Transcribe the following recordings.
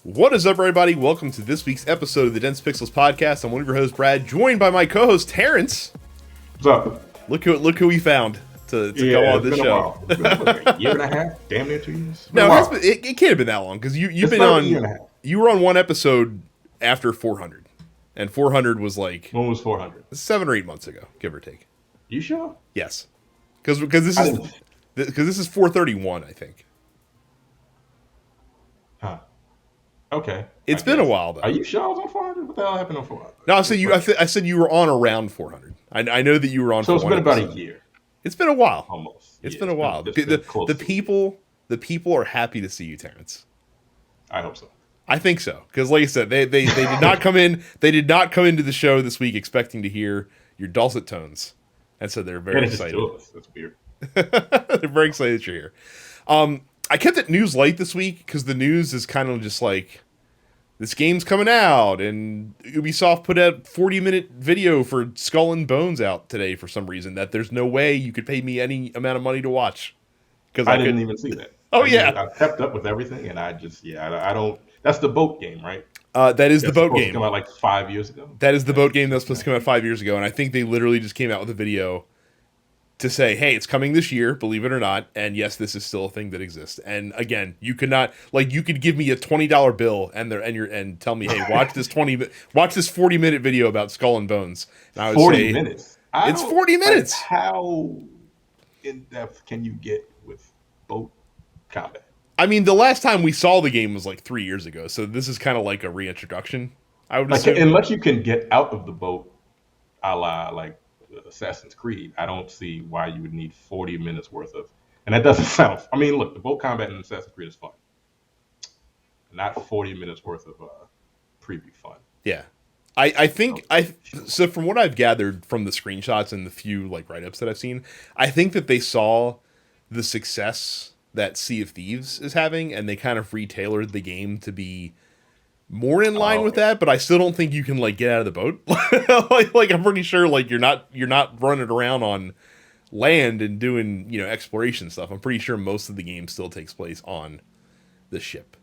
What is up, everybody? Welcome to this week's episode of the Dense Pixels podcast. I'm one of your hosts, Brad, joined by my co-host, Terrence. What's up? Look who we found to go on this show. It's been like a year and a half, damn near 2 years. No, it can't have been that long because you've been on. A year and a half. You were on one episode after 400, and 400 was like. When was 400? 7 or 8 months ago, give or take. You sure? Yes, because this is 431, I think. Huh. Okay. It's been a while though. Are you sure I was on 400? What the hell happened on 400? No, I said you were on around 400. I know that you were on. So it's been about a year. It's been a while. Almost. It's been a while. The people are happy to see you, Terrence. I hope so. I think so, because like I said, they did not come in. They did not come into the show this week expecting to hear your dulcet tones, and so they're very excited. That's weird. They're very excited that you're here. I kept it news light this week because the news is kind of just like this game's coming out, and Ubisoft put out 40-minute video for Skull and Bones out today for some reason that there's no way you could pay me any amount of money to watch. Because I didn't even see that. I kept up with everything, and I don't. That's the boat game, right? That is the boat game. Come out like 5 years ago. That is the boat game that's supposed to come out 5 years ago, and I think they literally just came out with a video to say, hey, it's coming this year, believe it or not, and yes, this is still a thing that exists. And again, you could give me a $20 bill and tell me, hey, watch this 40-minute video about Skull and Bones. And I would 40 minutes. It's 40 minutes. How in depth can you get with boat combat? I mean, the last time we saw the game was like 3 years ago, so this is kind of like a reintroduction. I would assume. Unless you can get out of the boat, a la like Assassin's Creed, I don't see why you would need 40 minutes worth of, and that doesn't sound. I mean, look, the boat combat in Assassin's Creed is fun, not 40 minutes worth of preview fun. Yeah, I think so from what I've gathered from the screenshots and the few like write-ups that I've seen, I think that they saw the success that Sea of Thieves is having, and they kind of retailored the game to be more in line with that, but I still don't think you can like get out of the boat. like I'm pretty sure like you're not running around on land and doing, exploration stuff. I'm pretty sure most of the game still takes place on the ship.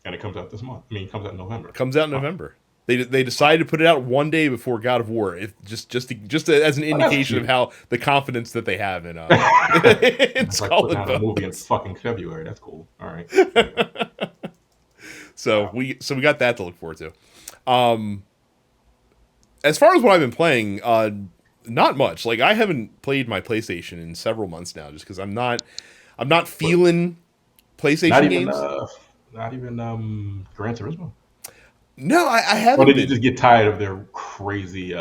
And it comes out this month. I mean, it comes out in November. It comes out in November. They decided to put it out one day before God of War, just as an indication of how the confidence that they have in in Skull and Bones. A movie in fucking February. That's cool. All right. So we got that to look forward to. As far as what I've been playing, not much. Like I haven't played my PlayStation in several months now, just because I'm not feeling PlayStation games. Not even Gran Turismo. No, I haven't. Or did you just get tired of their crazy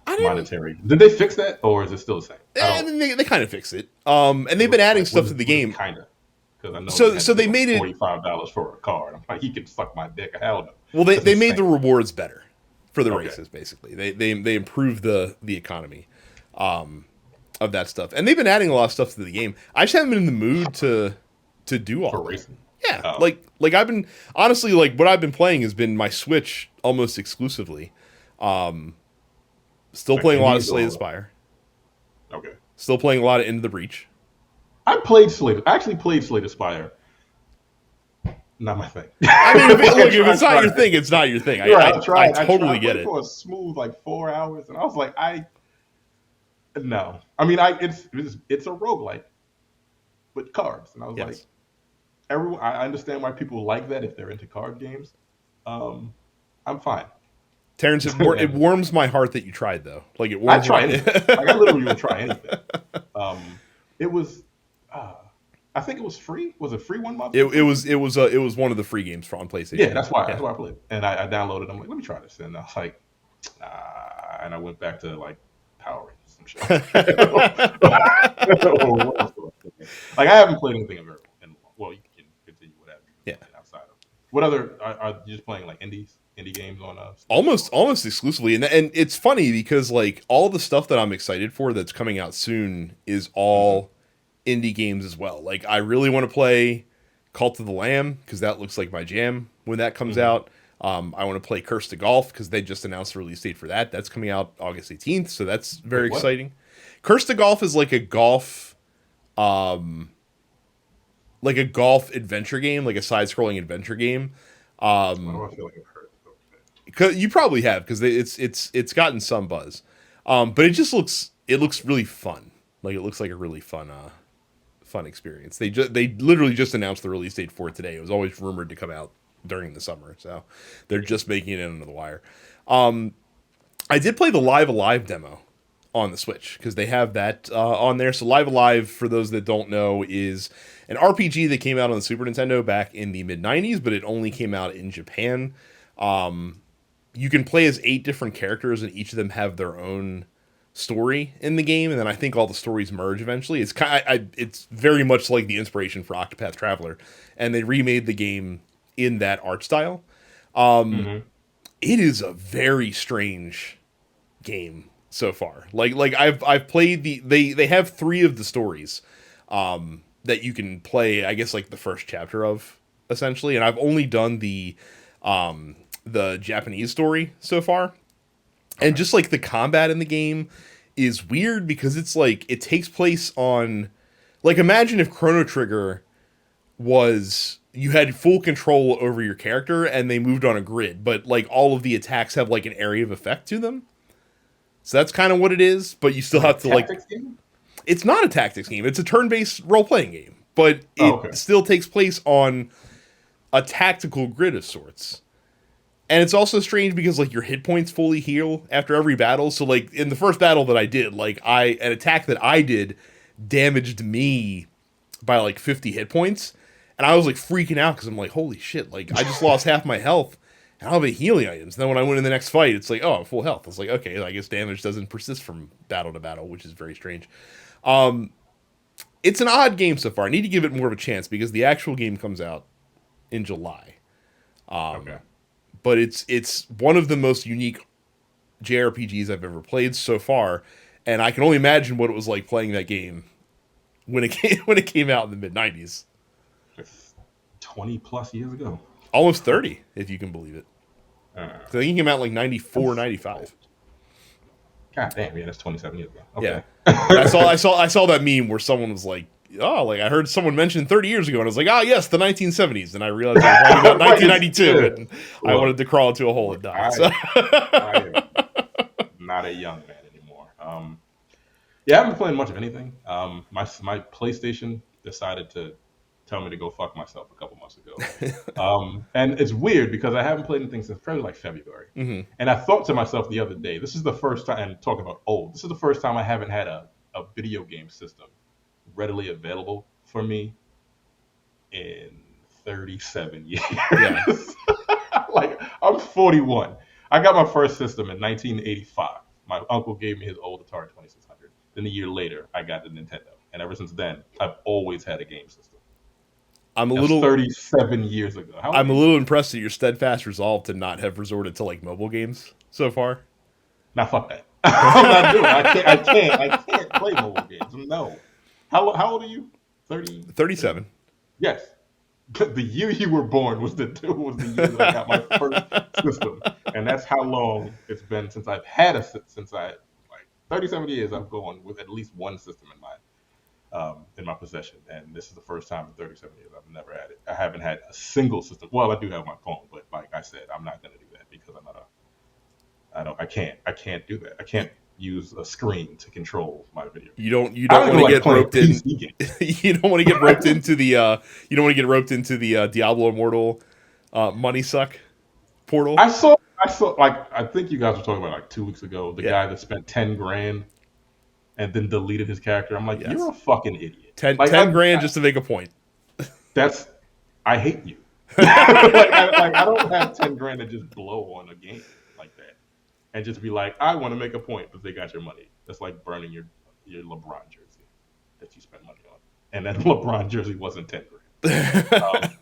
monetary? Did they fix that, or is it still the same? I mean, they kind of fixed it. And they've been adding stuff to the game. Kind of. I know so they made it $45 for a card. I'm like, he can suck my dick. Hell no. Well, they made the rewards better for the races. Basically, they improved the economy of that stuff, and they've been adding a lot of stuff to the game. I just haven't been in the mood to do all for that. Racing. Yeah, like I've been honestly like what I've been playing has been my Switch almost exclusively. Still playing a lot of Slay the Spire. Okay. Still playing a lot of Into the Breach. I actually played Slay the Spire. Not my thing. I mean, if it's not your thing, it's not your thing. I totally get it. For a smooth 4 hours, and I was like, no. I mean, it's a roguelike with cards, and I was like, I understand why people like that if they're into card games. I'm fine. Terrence, it warms my heart that you tried though. Like it warms. I tried anything. I literally would try anything. It was. I think it was free. Was it free 1 month? It was one of the free games on PlayStation. Yeah, that's why I played it. And I downloaded it. I'm like, let me try this. And I was like, and I went back to Power Rangers some shit. I haven't played anything in very long. Well, you can continue whatever. Outside of what other are you just playing indie games on almost exclusively, and it's funny because all the stuff that I'm excited for that's coming out soon is all indie games as well. I really want to play Cult of the Lamb because that looks like my jam when that comes out. I want to play Curse to Golf because they just announced the release date for that. That's coming out August 18th, so that's very exciting. Curse to Golf is like a golf like a golf adventure game, like a side-scrolling adventure game. Why do I feel like I've heard of that? 'Cause you probably have because it's gotten some buzz, but it looks really fun. Like it looks like a really fun experience. They literally just announced the release date for it today. It was always rumored to come out during the summer, so they're just making it under the wire. I did play the Live Alive demo on the Switch because they have that on there. So Live Alive, for those that don't know, is an RPG that came out on the Super Nintendo back in the mid '90s, but it only came out in Japan. You can play as 8 different characters, and each of them have their own story in the game, and then I think all the stories merge eventually. It's very much like the inspiration for Octopath Traveler, and they remade the game in that art style. It is a very strange game so far. Like I've played they have 3 of the stories that you can play, I guess, like the first chapter of, essentially, and I've only done the Japanese story so far. And just like the combat in the game is weird because it's like it takes place on, like, imagine if Chrono Trigger was, you had full control over your character and they moved on a grid, but like all of the attacks have like an area of effect to them. So that's kind of what it is, but you still have to like, Game? it's not a tactics game. It's a turn-based role-playing game, but it still takes place on a tactical grid of sorts. And it's also strange because like your hit points fully heal after every battle. So like in the first battle that I did, like an attack that I did damaged me by like 50 hit points. And I was like freaking out because I'm like, holy shit, like I just lost half my health and I don't have any healing items. And then when I went in the next fight, it's like, oh, I'm full health. I was like, okay, I guess damage doesn't persist from battle to battle, which is very strange. It's an odd game so far. I need to give it more of a chance because the actual game comes out in July. But it's one of the most unique JRPGs I've ever played so far, and I can only imagine what it was like playing that game when it came out in the mid '90s. 20 plus years ago. Almost 30, if you can believe it. So I think it came out like 94, 95. God damn, yeah, that's 27 years ago. Okay. Yeah. I saw that meme where someone was like, oh, like I heard someone mention 30 years ago, and I was like, oh, yes, the 1970s. And I realized I was talking about 1992, and I wanted to crawl into a hole and die. I am not a young man anymore. Yeah, I haven't been playing much of anything. My PlayStation decided to tell me to go fuck myself a couple months ago. And it's weird because I haven't played anything since probably like February. Mm-hmm. And I thought to myself the other day, this is the first time, and talking about old, this is the first time I haven't had a video game system readily available for me in 37 years. Yeah. Like, I'm 41. I got my first system in 1985. My uncle gave me his old Atari 2600. Then a year later, I got the Nintendo. And ever since then, I've always had a game system. I'm a little 37 years ago. I'm a little impressed at your steadfast resolve to not have resorted to like mobile games so far. Now fuck that. I'm not doing it. I can't play mobile games. No. How old are you? 37. Yes. The year you were born was the year that I got my first system, and that's how long it's been since I've had like 37 years. I've gone with at least one system in my possession, and this is the first time in 37 years I've never had it. I haven't had a single system. Well, I do have my phone, but like I said, I'm not going to do that because I can't do that. I can't use a screen to control my video. You don't want to get roped in. You don't want to get roped into the Diablo Immortal money suck portal. I saw like, I think you guys were talking about like 2 weeks ago, the guy that spent 10 grand and then deleted his character. I'm like, you're a fucking idiot. 10 grand just to make a point. I hate you. I don't have 10 grand to just blow on a game like that. And just be like, I want to make a point because they got your money. That's like burning your LeBron jersey that you spent money on. And that LeBron jersey wasn't 10 grand.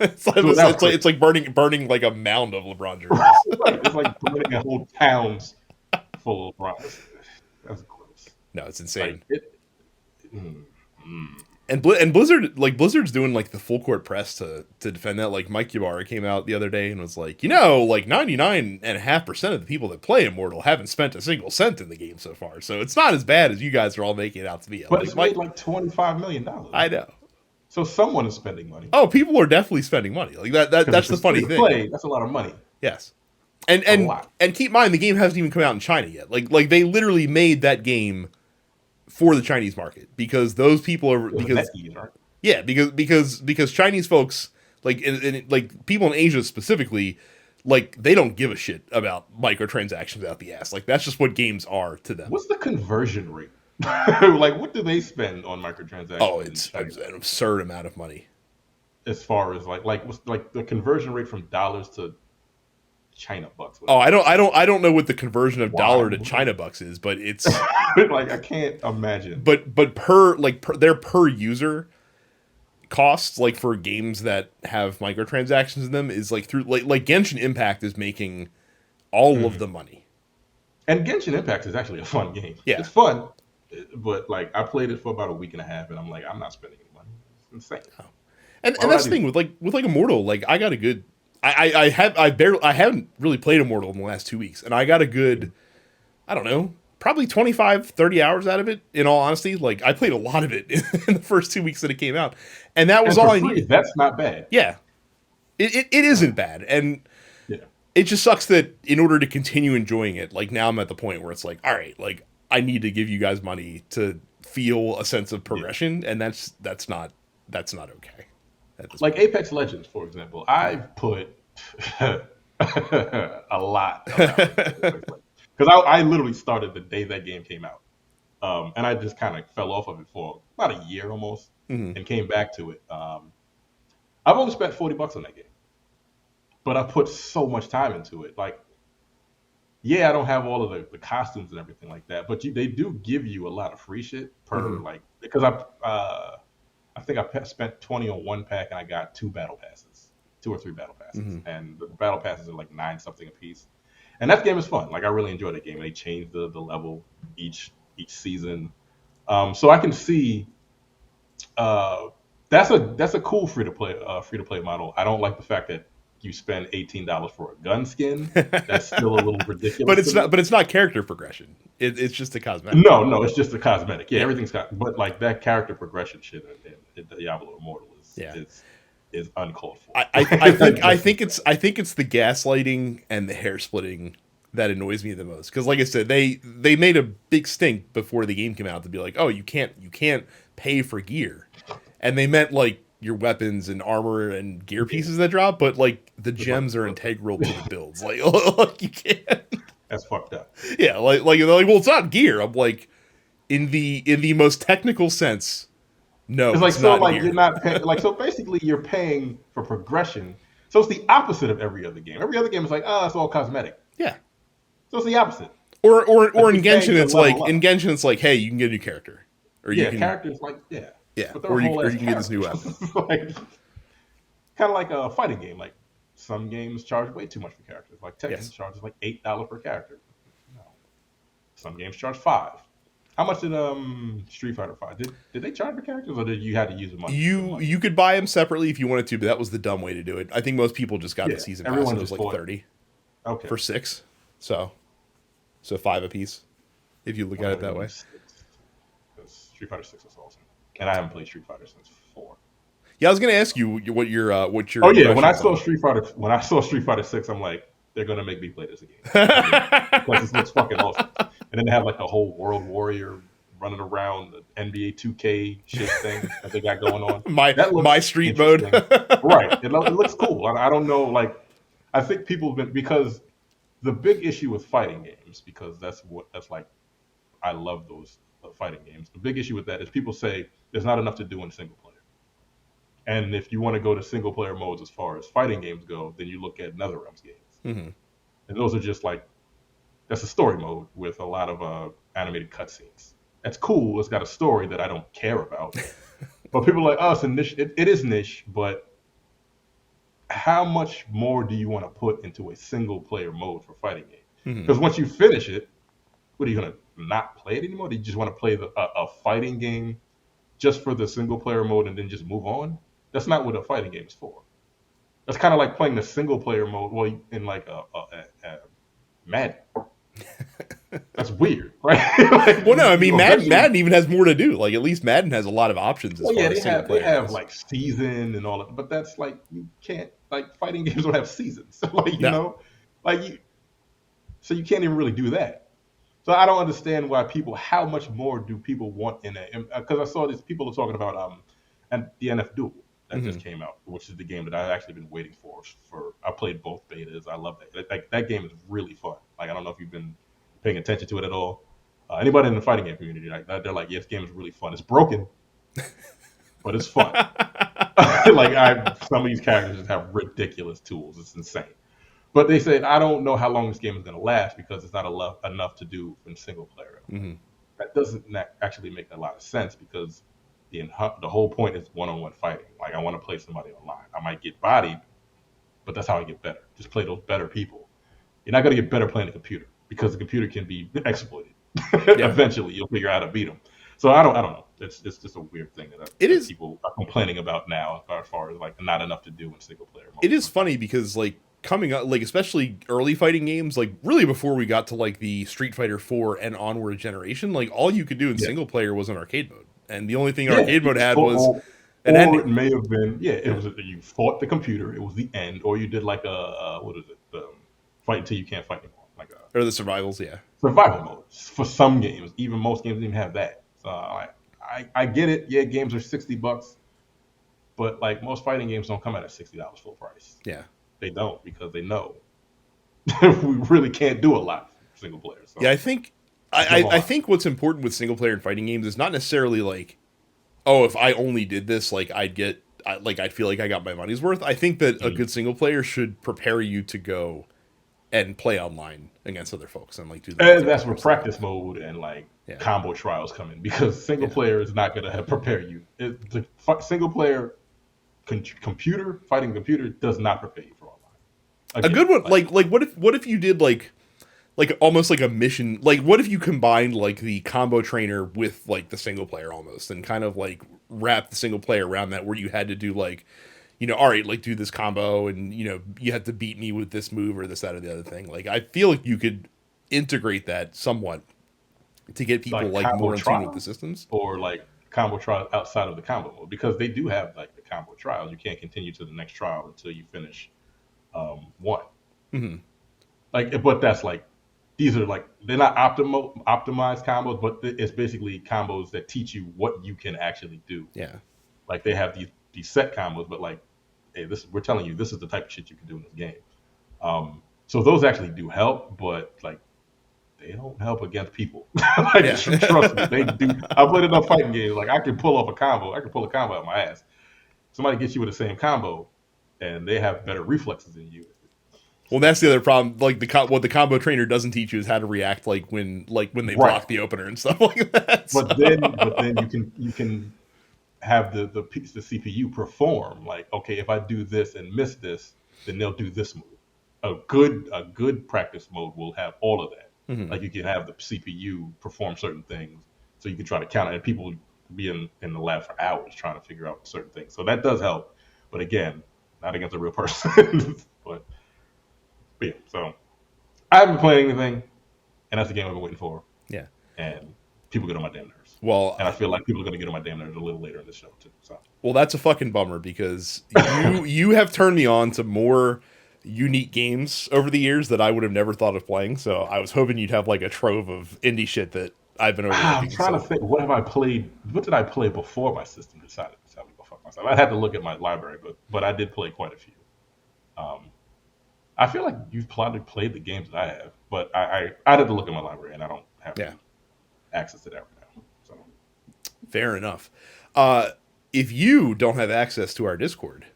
It's like burning like a mound of LeBron jerseys. Right. It's like burning a whole town's full of LeBron. That's gross. No, it's insane. Like, And Blizzard's doing like the full court press to defend that. Like Mike Ybarra came out the other day and was like, like 99.5% of the people that play Immortal haven't spent a single cent in the game so far. So it's not as bad as you guys are all making it out to be. But it's made like $25 million. I know. So someone is spending money Oh, people are definitely spending money. Like because that's if the it's free funny to thing. play, that's a lot of money. Yes. And A lot. keep in mind the game hasn't even come out in China yet. Like they literally made that game for the Chinese market because those people are It was because NetEase, right? yeah, because Chinese folks like like people in Asia specifically, like they don't give a shit about microtransactions out the ass. Like that's just what games are to them. What's the conversion rate? Like, what do they spend on Oh, microtransactions in it's China? an absurd amount of money. As far as what's like the conversion rate from dollars to China bucks? Oh, Whatever it is. I don't know what the conversion of dollar to Wow. China bucks is, but it's Like, I can't imagine. but per like their per user costs like for games that have microtransactions in them is like through like Genshin Impact is making all of Mhm. the money. And Genshin Impact is actually a fun game. Yeah. It's fun, but like I played it for about a week and a half, and I'm like, I'm not spending any money. It's insane. And Why would that's I the do thing with like Immortal, like I got a good I haven't really played Immortal in the last 2 weeks, and I got a good I don't know, probably 25, 30 hours out of it, in all honesty. Like I played a lot of it in the first 2 weeks that it came out. And that And was for all I free, needed. that's not bad. Yeah. It isn't bad. And Yeah. it just sucks that in order to continue enjoying it, like now I'm at the point where it's like, all right, like I need to give you guys money to feel a sense of Yeah. progression, and that's not okay. Like Apex Legends, for example, I've put a lot of hours because I literally started the day that game came out, and I just kind of fell off of it for about a year almost, Mhm. and came back to it. I've only spent $40 on that game, but I put so much time into it. Like, yeah, I don't have all of the costumes and everything like that, but they do give you a lot of free shit per Mhm. like because I think I spent 20 on one pack and I got two battle passes, two or three battle passes, Mhm. and the battle passes are like 9 something a piece. And that game is fun. Like I really enjoyed that game. They changed the level each season, so I can see uh, that's a cool free to play model. I don't like the fact that you spend $18 for a gun skin. That's still a little ridiculous to me. But it's not character progression. It's just a cosmetic. No, it's just a cosmetic. Yeah, Yeah. everything's got, but like that character progression shit in Diablo Immortal Yeah. is uncalled for. I think it's the gaslighting and the hair splitting that annoys me the most. Because like I said, they made a big stink before the game came out to be like, oh, you can't pay for gear, and they meant like your weapons and armor and gear pieces that drop, but like the gems are integral to the builds. Like, like you can't. That's fucked up. Yeah, like they're like, well, it's not gear. I'm like, in the most technical sense, no, It's like it's so not like gear. you're not paying like so basically you're paying for progression. So it's the opposite of every other game. Every other game is like, oh, it's all cosmetic. Yeah. So it's the opposite. Or in You're paying Genshin, to it's like level up. in Genshin, it's like, hey, you can get a new character, or you Yeah, can characters like yeah. yeah, But they're a whole or ass you can get this new weapon. characters. Like kind of like a fighting game. Like some games charge way too much for characters. Like Tekken Yes. charges like $8 per character. No. Some games charge 5. How much did Street Fighter 5? Did they charge for characters or did you had to use the money? You could buy them separately if you wanted to, but that was the dumb way to do it. I think most people just got Yeah, the season pass, everyone and it was just like bought- 30 Okay. for 6, so 5 a piece if you look at it that way. Street Fighter 6 is awesome, and I haven't played Street Fighter since 4. Yeah, I was gonna ask you what your Oh yeah, when I impressions saw Street Fighter 6, I'm like, they're gonna make me play this again because this looks fucking awesome. And then they have like a whole World Warrior running around the NBA 2K shit thing that they got going on. That looks my street mode. interesting. Right? It looks cool. I don't know. Like, I think people have been because the big issue with fighting games because that's like I love those fighting games. The big issue with that is people say there's not enough to do in single player. And if you want to go to single player modes as far as fighting games go, then you look at NetherRealm's games. Mm-hmm. And those are just like, that's a story mode with a lot of animated cutscenes. That's cool. It's got a story that I don't care about. But people are like, oh, it's a niche. It is niche, but how much more do you want to put into a single player mode for fighting game? Because once you finish it, what are you going to not play it anymore? Do you just want to play a fighting game just for the single player mode and then just move on? That's not what a fighting game is for. That's kind of like playing the single player mode in like a Madden. That's weird, right? Like, Well, no, I mean eventually, Madden even has more to do. Like at least Madden has a lot of options as well, yeah, far as single they player have goes. like season and all that, but that's like you can't like fighting games don't have seasons, like No, like you, so you can't even really do that. So I don't understand why people. How much more do people want in a? Because I saw these people are talking about and the NF Duel that hmm just came out, which is the game that I've actually been waiting for. I played both betas. I love that. That game is really fun. Like I don't know if you've been paying attention to it at all. Anybody in the fighting game community, like they're like, yeah, this game is really fun. It's broken, but it's fun. Like some of these characters just have ridiculous tools. It's insane. But they said I don't know how long this game is going to last because it's not enough to do in single player. I'm like, hmm that doesn't actually make a lot of sense because the whole point is one-on-one fighting. Like I want to play somebody online. I might get bodied, but that's how I get better. Just play those better people. You're not going to get better playing the computer because the computer can be exploited. yeah, Eventually, you'll figure out how to beat them. So I don't know. It's just a weird thing it that is. people are complaining about now, as far as like not enough to do in single player It mode. is funny because like coming up, like especially early fighting games, like really before we got to like the Street Fighter 4 and onward generation, like all you could do in Yeah, single player was in arcade mode, and the only thing yeah. arcade mode had was an Or it ending. may have been, yeah. It Yeah, was you fought the computer. It was the end, or you did like what is it? Fight until you can't fight anymore, like a or the survivals. Yeah, survival mode. For some games, even most games didn't even have that. So I get it. Yeah, games are $60, but like most fighting games don't come out at $60 full price. yeah. They don't because they know we really can't do a lot single player. Yeah, So I think jump I online. think what's important with single player and fighting games is not necessarily like, oh, if I only did this, like I'd feel like I got my money's worth. I think that a Mm. good single player should prepare you to go and play online against other folks and like do the And that's multiplayer where and stuff like practice that. mode and like Yeah, combo trials come in because single yeah. player is not going to prepare you. Single player computer fighting computer does not prepare you for online. A Again, good one, like like what if you did like almost like a mission, like what if you combined like the combo trainer with like the single player almost and kind of like wrap the single player around that where you had to do like, all right, like do this combo and you have to beat me with this move or this, that, or the other thing. Like I feel like you could integrate that somewhat to get people like combo more in tune with the trials systems. or like combo trials outside of the combo mode because they do have like the combo trials. You can't continue to the next trial until you finish one. hmm But that's like these are like they're not optimized combos, but it's basically combos that teach you what you can actually do. Yeah. Like they have these set combos, but like, hey, this we're telling you this is the type of shit you can do in this game. So those actually do help, but like they don't help against people. Like trust me, Yeah. they do. I played enough fighting games. Like I can pull off a combo. I can pull a combo out my ass. Somebody gets you with the same combo, and they have better reflexes than you. Well, that's the other problem. Like what the combo trainer doesn't teach you is how to react like when they Right. block the opener and stuff like that. So. But then you can have the CPU perform like, okay, if I do this and miss this, then they'll do this move. A good practice mode will have all of that. Mhm. Like you can have the CPU perform certain things, so you can try to counter. And people be in the lab for hours trying to figure out certain things. So that does help, but again, not against a real person. but yeah, so I haven't been playing anything, and that's the game I've been waiting for. Yeah. And people get on my damn nerves. Well, And I feel like people are going to get on my damn nerves a little later in the show too. So that's a fucking bummer because you have turned me on to more unique games over the years that I would have never thought of playing. So I was hoping you'd have like a trove of indie shit that I've been I'm overlooking. trying to So think. What have I played? What did I play before my system decided to tell me to go fuck myself? I had to look at my library, but I did play quite a few. Um, I feel like you've probably played the games that I have, but I had to look at my library, and I don't have yeah, access to that right now. So fair enough. If you don't have access to our Discord,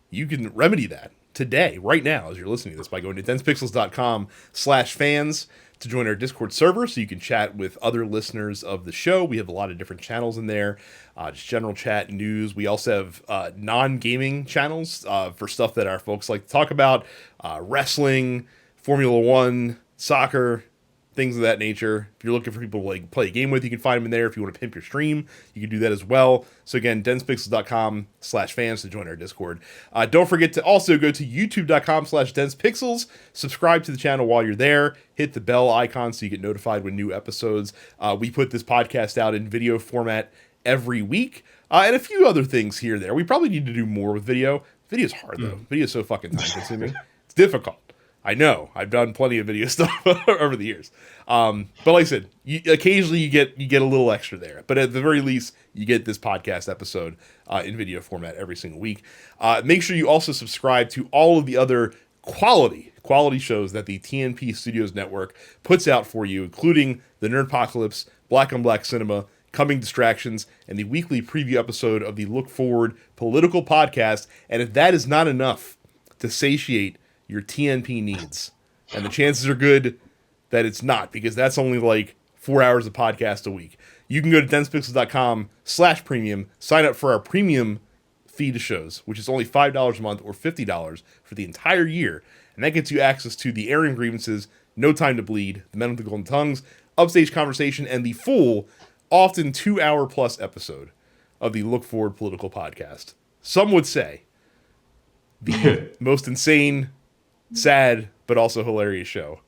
you can remedy that today, right now, as you're listening to this by going to densepixels.com/fans to join our Discord server so you can chat with other listeners of the show. We have a lot of different channels in there, just general chat, news. We also have non-gaming channels for stuff that our folks like to talk about, wrestling, Formula One, soccer, things of that nature. If you're looking for people to like play a game with, you can find them in there. If you want to pimp your stream, you can do that as well. So again, densepixels.com/fans to join our Discord. Don't forget to also go to youtube.com/densepixels. Subscribe to the channel while you're there. Hit the bell icon so you get notified when new episodes. We put this podcast out in video format every week. And a few other things here and there. We probably need to do more with video. Video's hard, though. Video's so fucking time-consuming. It's difficult. I know. I've done plenty of video stuff over the years. But like I said, occasionally you get a little extra there. But at the very least, you get this podcast episode in video format every single week. Make sure you also subscribe to all of the other quality shows that the TNP Studios Network puts out for you, including the Nerdpocalypse, Black on Black Cinema, Coming Distractions, and the weekly preview episode of the Look Forward Political Podcast. And if that is not enough to satiate your TNP needs, and the chances are good that it's not, because that's only like 4 hours of podcast a week, you can go to densepixels.com/premium, sign up for our premium feed of shows, which is only $5 a month or $50 for the entire year. And that gets you access to the Airing Grievances, No Time to Bleed, The Men with the Golden Tongues, Upstage Conversation, and the full, often 2-hour plus episode of the Look Forward Political Podcast. Some would say the most insane, sad, but also hilarious show.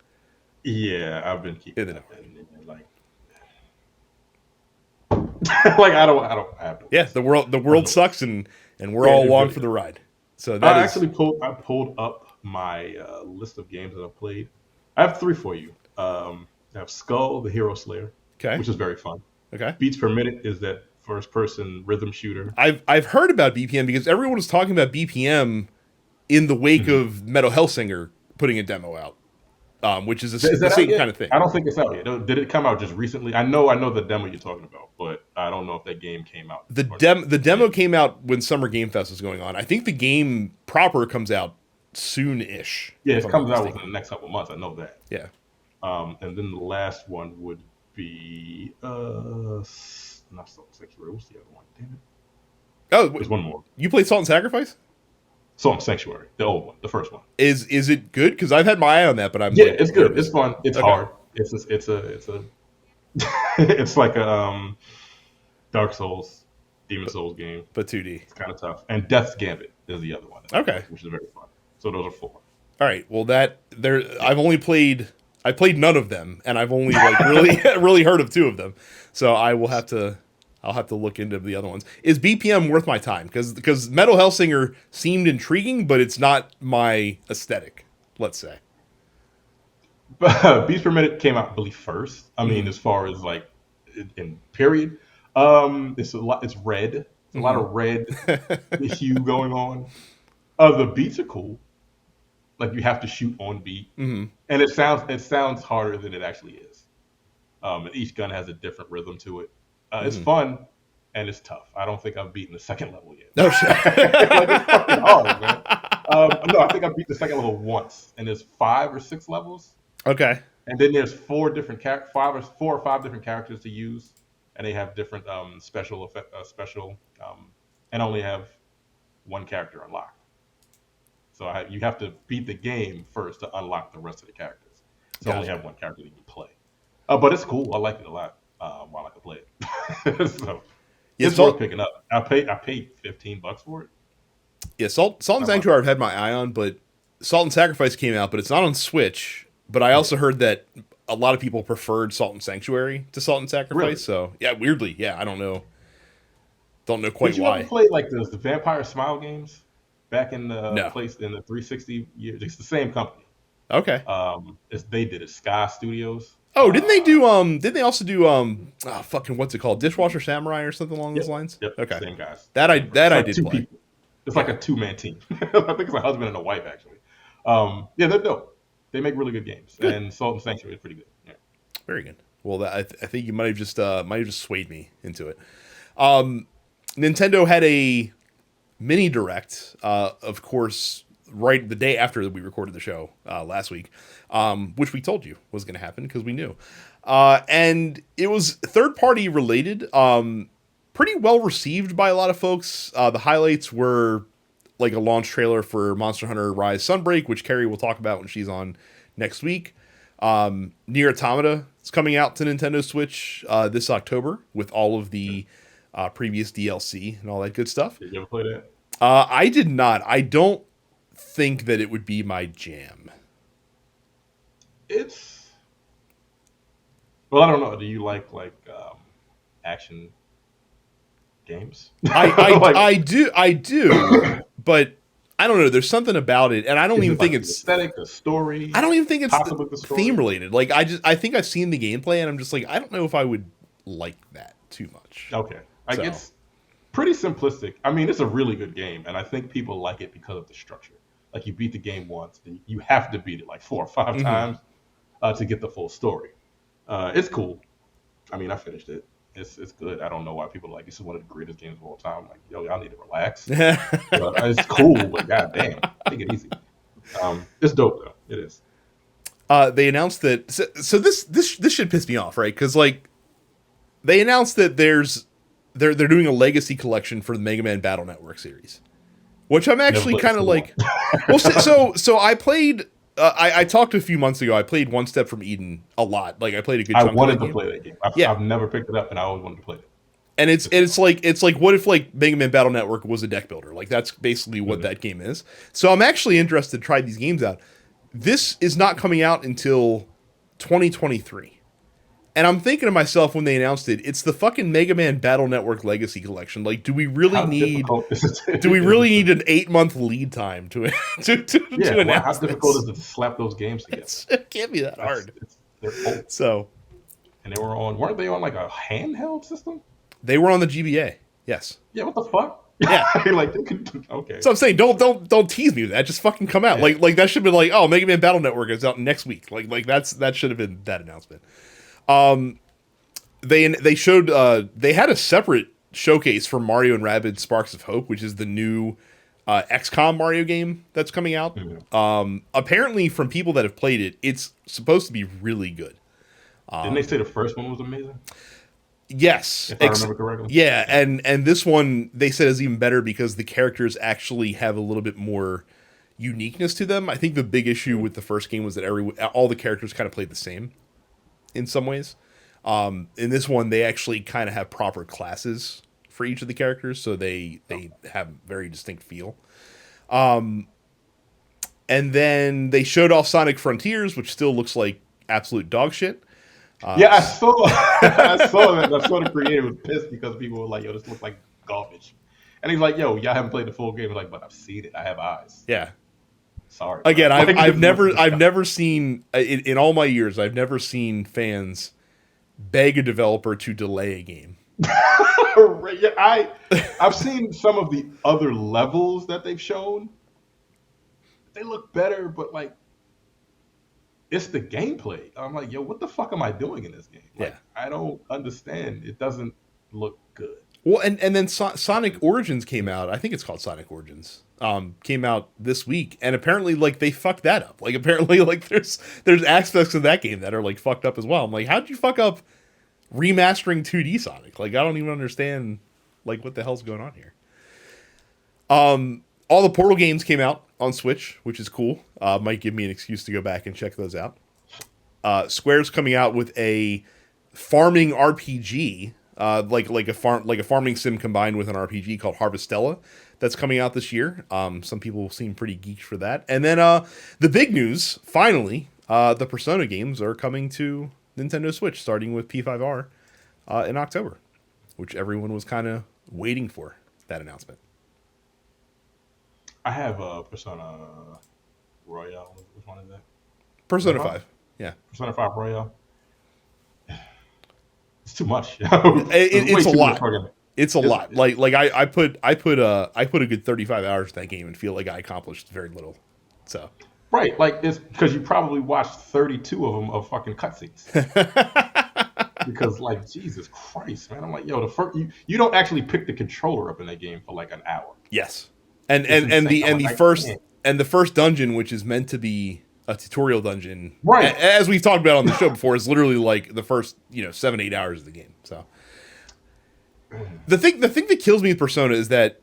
Yeah, I've been keeping it like, like I don't have to. Yeah, the world sucks, and we're all along for the ride. So that I pulled up my list of games that I've played. I have 3 for you. I have Skull, the Hero Slayer, which is very fun. Okay. Beats Per Minute is that first-person rhythm shooter. I've heard about b.p.m. because everyone was talking about b.p.m. in the wake of Metal Hellsinger putting a demo out, which is the same kind of thing. I don't think it's out yet. Did it come out just recently? I know the demo you're talking about, but I don't know if that game came out. The demo came out when Summer Game Fest was going on. I think the game proper comes out soon-ish. Yeah, it comes out within the next couple of months. I know that. Yeah. And then the last one would be not Salt and Sanctuary. What's the other one? Damn it. Oh, there's one more. You played Salt and Sacrifice? Salt and Sanctuary, the old one, the first one. Is it good? Because I've had my eye on that, but it's good. It's fun. It's hard. It's it's like a Dark Souls, Demon Souls game, but 2D. It's kind of tough. And Death's Gambit is the other one. Which is very fun. So those are 4. All right. Well, I played none of them, and I've only like really heard of 2 of them. So I'll have to look into the other ones. Is b.p.m. worth my time? Because Metal Hellsinger seemed intriguing, but it's not my aesthetic, let's say. Beats Per Minute came out, I believe, first. I mean, as far as like in period, it's red. It's a lot of red hue going on. The beats are cool. Like you have to shoot on beat, and it sounds harder than it actually is. And each gun has a different rhythm to it. It's fun and it's tough. I don't think I've beaten the second level yet. No shit. Like, it's fucking hard, man. No, I think I've beat the second level once, and there's 5 or 6 levels. Okay. And then there's 4 or 5 different characters to use, and they have different special, and only have 1 character unlocked. So you have to beat the game first to unlock the rest of the characters. So I only have 1 character that you can play. But it's cool. I like it a lot while I can play it. So it's worth picking up. I paid $15 for it. Yeah, Salt and Sanctuary I've had my eye on, but Salt and Sacrifice came out, but it's not on Switch. But I also heard that a lot of people preferred Salt and Sanctuary to Salt and Sacrifice. Really? So yeah, weirdly, I don't know quite why. Did you ever play like the Vampire Smile games back in the place in the 360 years? It's the same company. Okay. They did it. Sky Studios. Oh, didn't they do? Didn't they also do? Fucking what's it called? Dishwasher Samurai or something along those lines? Yep. Okay. Same guys. That I did play. People. It's like a 2-man team. I think it's a husband and a wife actually. Yeah, they're dope. They make really good games, and Salt and Sanctuary is pretty good. Yeah. Very good. Well, I think you might have just swayed me into it. Nintendo had a mini direct, of course, right the day after we recorded the show last week, which we told you was going to happen because we knew. And it was third-party related, pretty well received by a lot of folks. The highlights were like a launch trailer for Monster Hunter Rise Sunbreak, which Carrie will talk about when she's on next week. Nier Automata is coming out to Nintendo Switch this October with all of the previous DLC and all that good stuff. Did you ever play that? I did not. I don't think that it would be my jam. It's well, I don't know. Do you like action games? I do, but I don't know. There's something about it, and I don't even think it's aesthetic, the story. I don't even think it's the theme related. Like I think I've seen the gameplay, and I'm just like, I don't know if I would like that too much. Okay, it's pretty simplistic. I mean, it's a really good game, and I think people like it because of the structure. Like you beat the game once, and you have to beat it like 4 or 5 times to get the full story. It's cool. I mean, I finished it. It's good. I don't know why people are like this is one of the greatest games of all time. Like, yo, y'all need to relax. It's cool, but goddamn, take it easy. It's dope though. It is. They announced that. So this should piss me off, right? Because like they announced that they're doing a legacy collection for the Mega Man Battle Network series, which I'm actually kind of like. Well, so I played. I talked a few months ago. I played One Step from Eden a lot. Like I played a good. I wanted to play that game. I've never picked it up, and I always wanted to play it. And it's like what if like Mega Man Battle Network was a deck builder? Like that's basically what that game is. So I'm actually interested to try these games out. This is not coming out until 2023. And I'm thinking to myself when they announced it, it's the fucking Mega Man Battle Network Legacy Collection. Like, do we really need an 8-month lead time to announce how difficult is it to slap those games together? It can't be that hard. They're old. So, and weren't they on like a handheld system? They were on the GBA. Yes. Yeah. What the fuck? Yeah. Like they could. Okay. So I'm saying, don't tease me with that. Just fucking come out. Yeah. Like that should have been like, oh, Mega Man Battle Network is out next week. Like that should have been that announcement. They showed they had a separate showcase for Mario and Rabbids Sparks of Hope, which is the new XCOM Mario game that's coming out. Mm-hmm. Apparently, from people that have played it, it's supposed to be really good. Didn't they say the first one was amazing? Yes, if I remember correctly. Yeah, and this one they said is even better because the characters actually have a little bit more uniqueness to them. I think the big issue with the first game was that all the characters kind of played the same in some ways. In this one, they actually kind of have proper classes for each of the characters, so they have a very distinct feel. And then they showed off Sonic Frontiers, which still looks like absolute dog shit. I saw that. I saw the creator was pissed because people were like, yo, this looks like garbage. And he's like, yo, y'all haven't played the full game. He's like, but I've seen it. I have eyes. Yeah. Sorry. Again, I've never seen in all my years, I've never seen fans beg a developer to delay a game. I've seen some of the other levels that they've shown. They look better, but like it's the gameplay. I'm like, yo, what the fuck am I doing in this game? Like, I don't understand. It doesn't look good. Well, and then Sonic Origins came out. I think it's called Sonic Origins. Came out this week, and apparently, like, they fucked that up. Like, apparently, like, there's aspects of that game that are like fucked up as well. I'm like, how'd you fuck up remastering 2D Sonic? Like, I don't even understand like what the hell's going on here. All the Portal games came out on Switch, which is cool. Might give me an excuse to go back and check those out. Square's coming out with a farming RPG, like a farming sim combined with an RPG called Harvestella. That's coming out this year. Some people seem pretty geeked for that. And then the big news, finally, the Persona games are coming to Nintendo Switch, starting with P5R in October, which everyone was kind of waiting for that announcement. I have Persona Royale. Which one is that? Persona 5. Yeah. Persona 5 Royale. It's too much. It's a lot. It's a lot. Like I put a good 35 hours in that game and feel like I accomplished very little. So. Right, like it's because you probably watched 32 of them of fucking cutscenes. Because like Jesus Christ, man, I'm like, yo, you don't actually pick the controller up in that game for like an hour. Yes. And the first dungeon, which is meant to be a tutorial dungeon, right? As we've talked about on the show before, is literally like the first 7-8 hours of the game. So the thing that kills me with Persona is that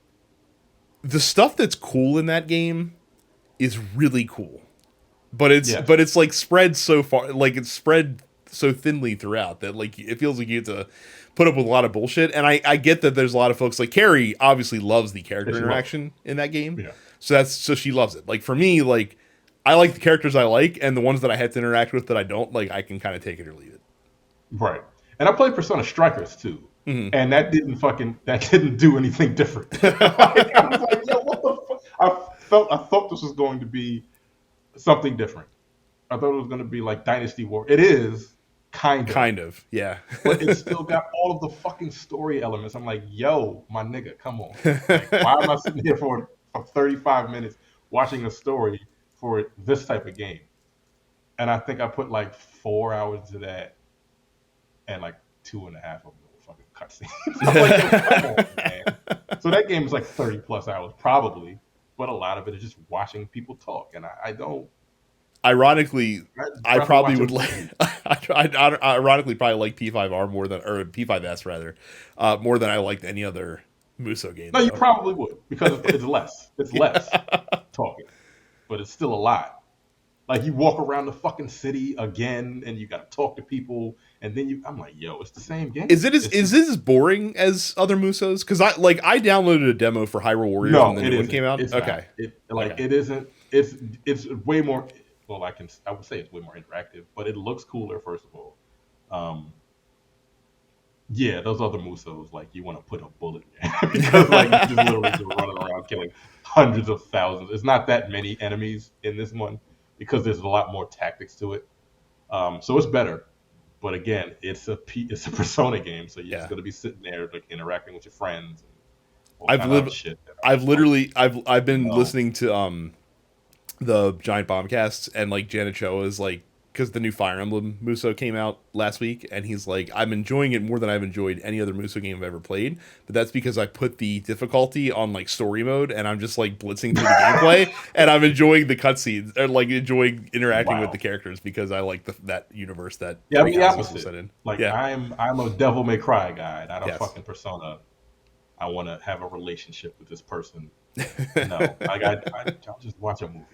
the stuff that's cool in that game is really cool. Yes. but it's like spread so far, like it's spread so thinly throughout that like it feels like you have to put up with a lot of bullshit. And I get that there's a lot of folks like Carrie obviously loves the character Yes, she loves interaction in that game, it. Yeah. so she loves it. Like for me, like I like the characters I like, and the ones that I have to interact with that I don't like, I can kind of take it or leave it. Right. And I played Persona Strikers too. Mm-hmm. And that didn't do anything different. Like, I was like, yo, what the fuck? I thought this was going to be something different. I thought it was going to be like Dynasty War. It is Kind of, yeah. but it's still got all of the fucking story elements. I'm like, yo, my nigga, come on. Like, why am I sitting here for 35 minutes watching a story for this type of game? And I think I put like 4 hours to that, and like 2.5 of them were fucking cutscenes. I'm like, yo, come on, man. So that game is like 30 plus hours probably, but a lot of it is just watching people talk, and I don't. Ironically, I rather probably watch would a like. movie. I ironically probably like P5R more than, or P5S rather, more than I liked any other Muso game. No, you Though. probably would because it's less. It's less talking, but it's still a lot. Like you walk around the fucking city again, and you got to talk to people, and then I'm like, yo, it's the same game. Is this as boring as other Musos? Because I downloaded a demo for Hyrule Warriors No, when the it new one isn't. came out. It's Okay, not. okay. It isn't. It's way more. Well, I would say it's way more interactive, but it looks cooler. First of all, yeah, those other Musos, like you want to put a bullet in there because like you just literally just running around killing hundreds of thousands. It's not that many enemies in this one because there's a lot more tactics to it. So it's better. But again, it's a Persona game, so you're just gonna be sitting there like interacting with your friends and all I've kind of other lived. shit. I've been No. listening to the Giant Bombcast, and like Janet Cho is like, because the new Fire Emblem Muso came out last week, and he's like, I'm enjoying it more than I've enjoyed any other Muso game I've ever played, but that's because I put the difficulty on like story mode, and I'm just like blitzing through the gameplay, and I'm enjoying the cutscenes, or like enjoying interacting with Wow. the characters because I like that universe that Yeah, I'm the Dreamcast was set opposite. in. Like Yeah, I'm a Devil May Cry guy, not a yes. fucking Persona. I want to have a relationship with this person. No, like I'll just watch a movie.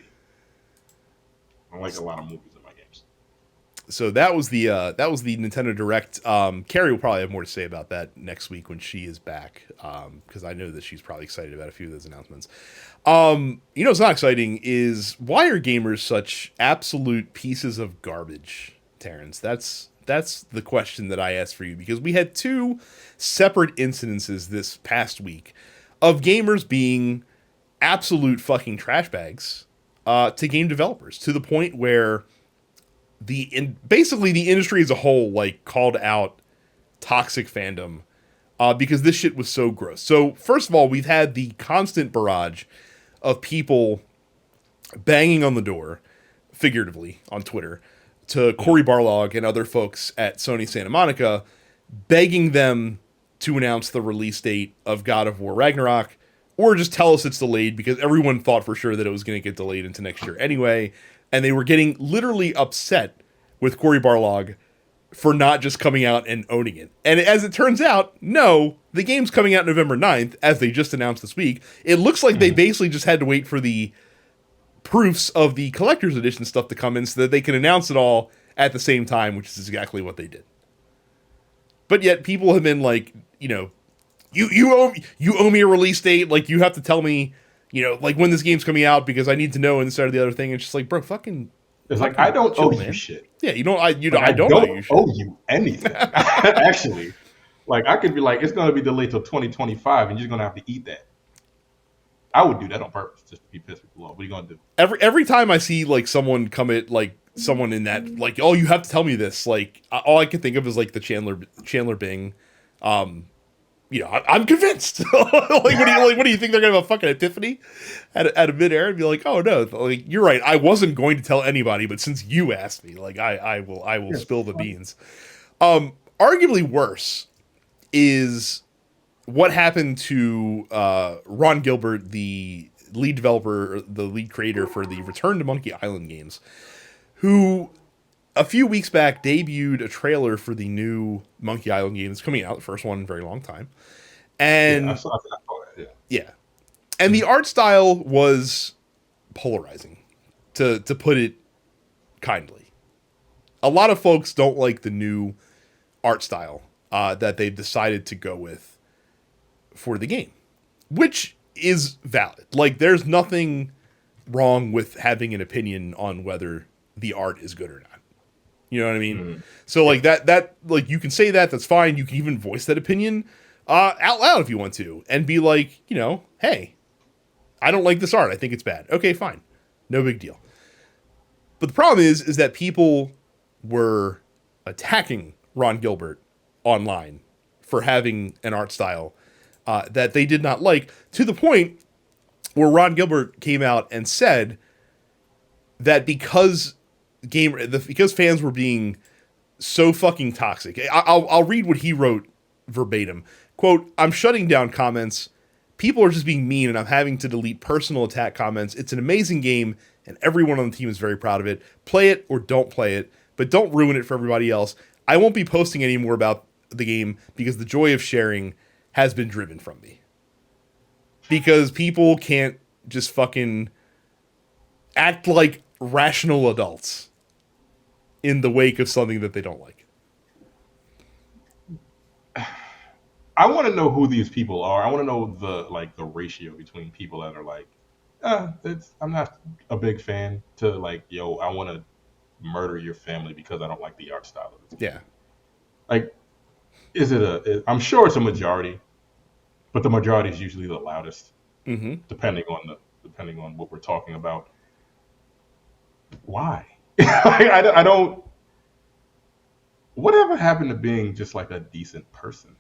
I like a lot of movies in my games. So that was the Nintendo Direct. Carrie will probably have more to say about that next week when she is back, because I know that she's probably excited about a few of those announcements. What's not exciting is why are gamers such absolute pieces of garbage, Terrence? That's the question that I asked for you, because we had two separate incidences this past week of gamers being absolute fucking trash bags to game developers, to the point where basically the industry as a whole like called out toxic fandom because this shit was so gross. So first of all, we've had the constant barrage of people banging on the door, figuratively on Twitter, to Cory Barlog and other folks at Sony Santa Monica, begging them to announce the release date of God of War Ragnarok, or just tell us it's delayed, because everyone thought for sure that it was going to get delayed into next year anyway. And they were getting literally upset with Cory Barlog for not just coming out and owning it. And as it turns out, no, the game's coming out November 9th, as they just announced this week. It looks like they basically just had to wait for the proofs of the collector's edition stuff to come in so that they can announce it all at the same time, which is exactly what they did. But yet people have been like, you owe me a release date. Like, you have to tell me, like when this game's coming out, because I need to know instead of the other thing. It's just like, bro, fucking. It's like I don't owe man. you shit. Yeah, you don't. Like, I don't owe you shit. owe you anything. Actually, like I could be like, it's going to be delayed till 2025, and you're going to have to eat that. I would do that on purpose just to be pissed people off. What are you going to do? Every time I see like someone come at like someone in that, like, oh, you have to tell me this. Like, all I can think of is like the Chandler Bing. I'm convinced. What do you think they're gonna have a fucking epiphany at a midair and be like, oh no, like you're right. I wasn't going to tell anybody, but since you asked me, like I will spill the beans. Arguably worse is what happened to Ron Gilbert, the lead developer, the lead creator for the Return to Monkey Island games, who a few weeks back debuted a trailer for the new Monkey Island game that's coming out, the first one in a very long time. And I saw that, yeah. And the art style was polarizing, to put it kindly. A lot of folks don't like the new art style that they've decided to go with for the game, which is valid. Like, there's nothing wrong with having an opinion on whether the art is good or not. You know what I mean? Mm. So Yeah. like that like you can say that, that's fine. You can even voice that opinion out loud if you want to, and be like, hey, I don't like this art. I think it's bad. Okay, fine, no big deal. But the problem is that people were attacking Ron Gilbert online for having an art style that they did not like, to the point where Ron Gilbert came out and said that because fans were being so fucking toxic. I'll read what he wrote verbatim. Quote, "I'm shutting down comments. People are just being mean and I'm having to delete personal attack comments. It's an amazing game and everyone on the team is very proud of it. Play it or don't play it, but don't ruin it for everybody else. I won't be posting any more about the game because the joy of sharing has been driven from me." Because people can't just fucking act like rational adults in the wake of something that they don't like. I want to know who these people are. I want to know the ratio between people that are like, I'm not a big fan, to like, yo, I want to murder your family because I don't like the art style of this game. Yeah. Like, I'm sure it's a majority, but the majority is usually the loudest, Mm-hmm. depending on what we're talking about. Why? I don't. Whatever happened to being just like a decent person?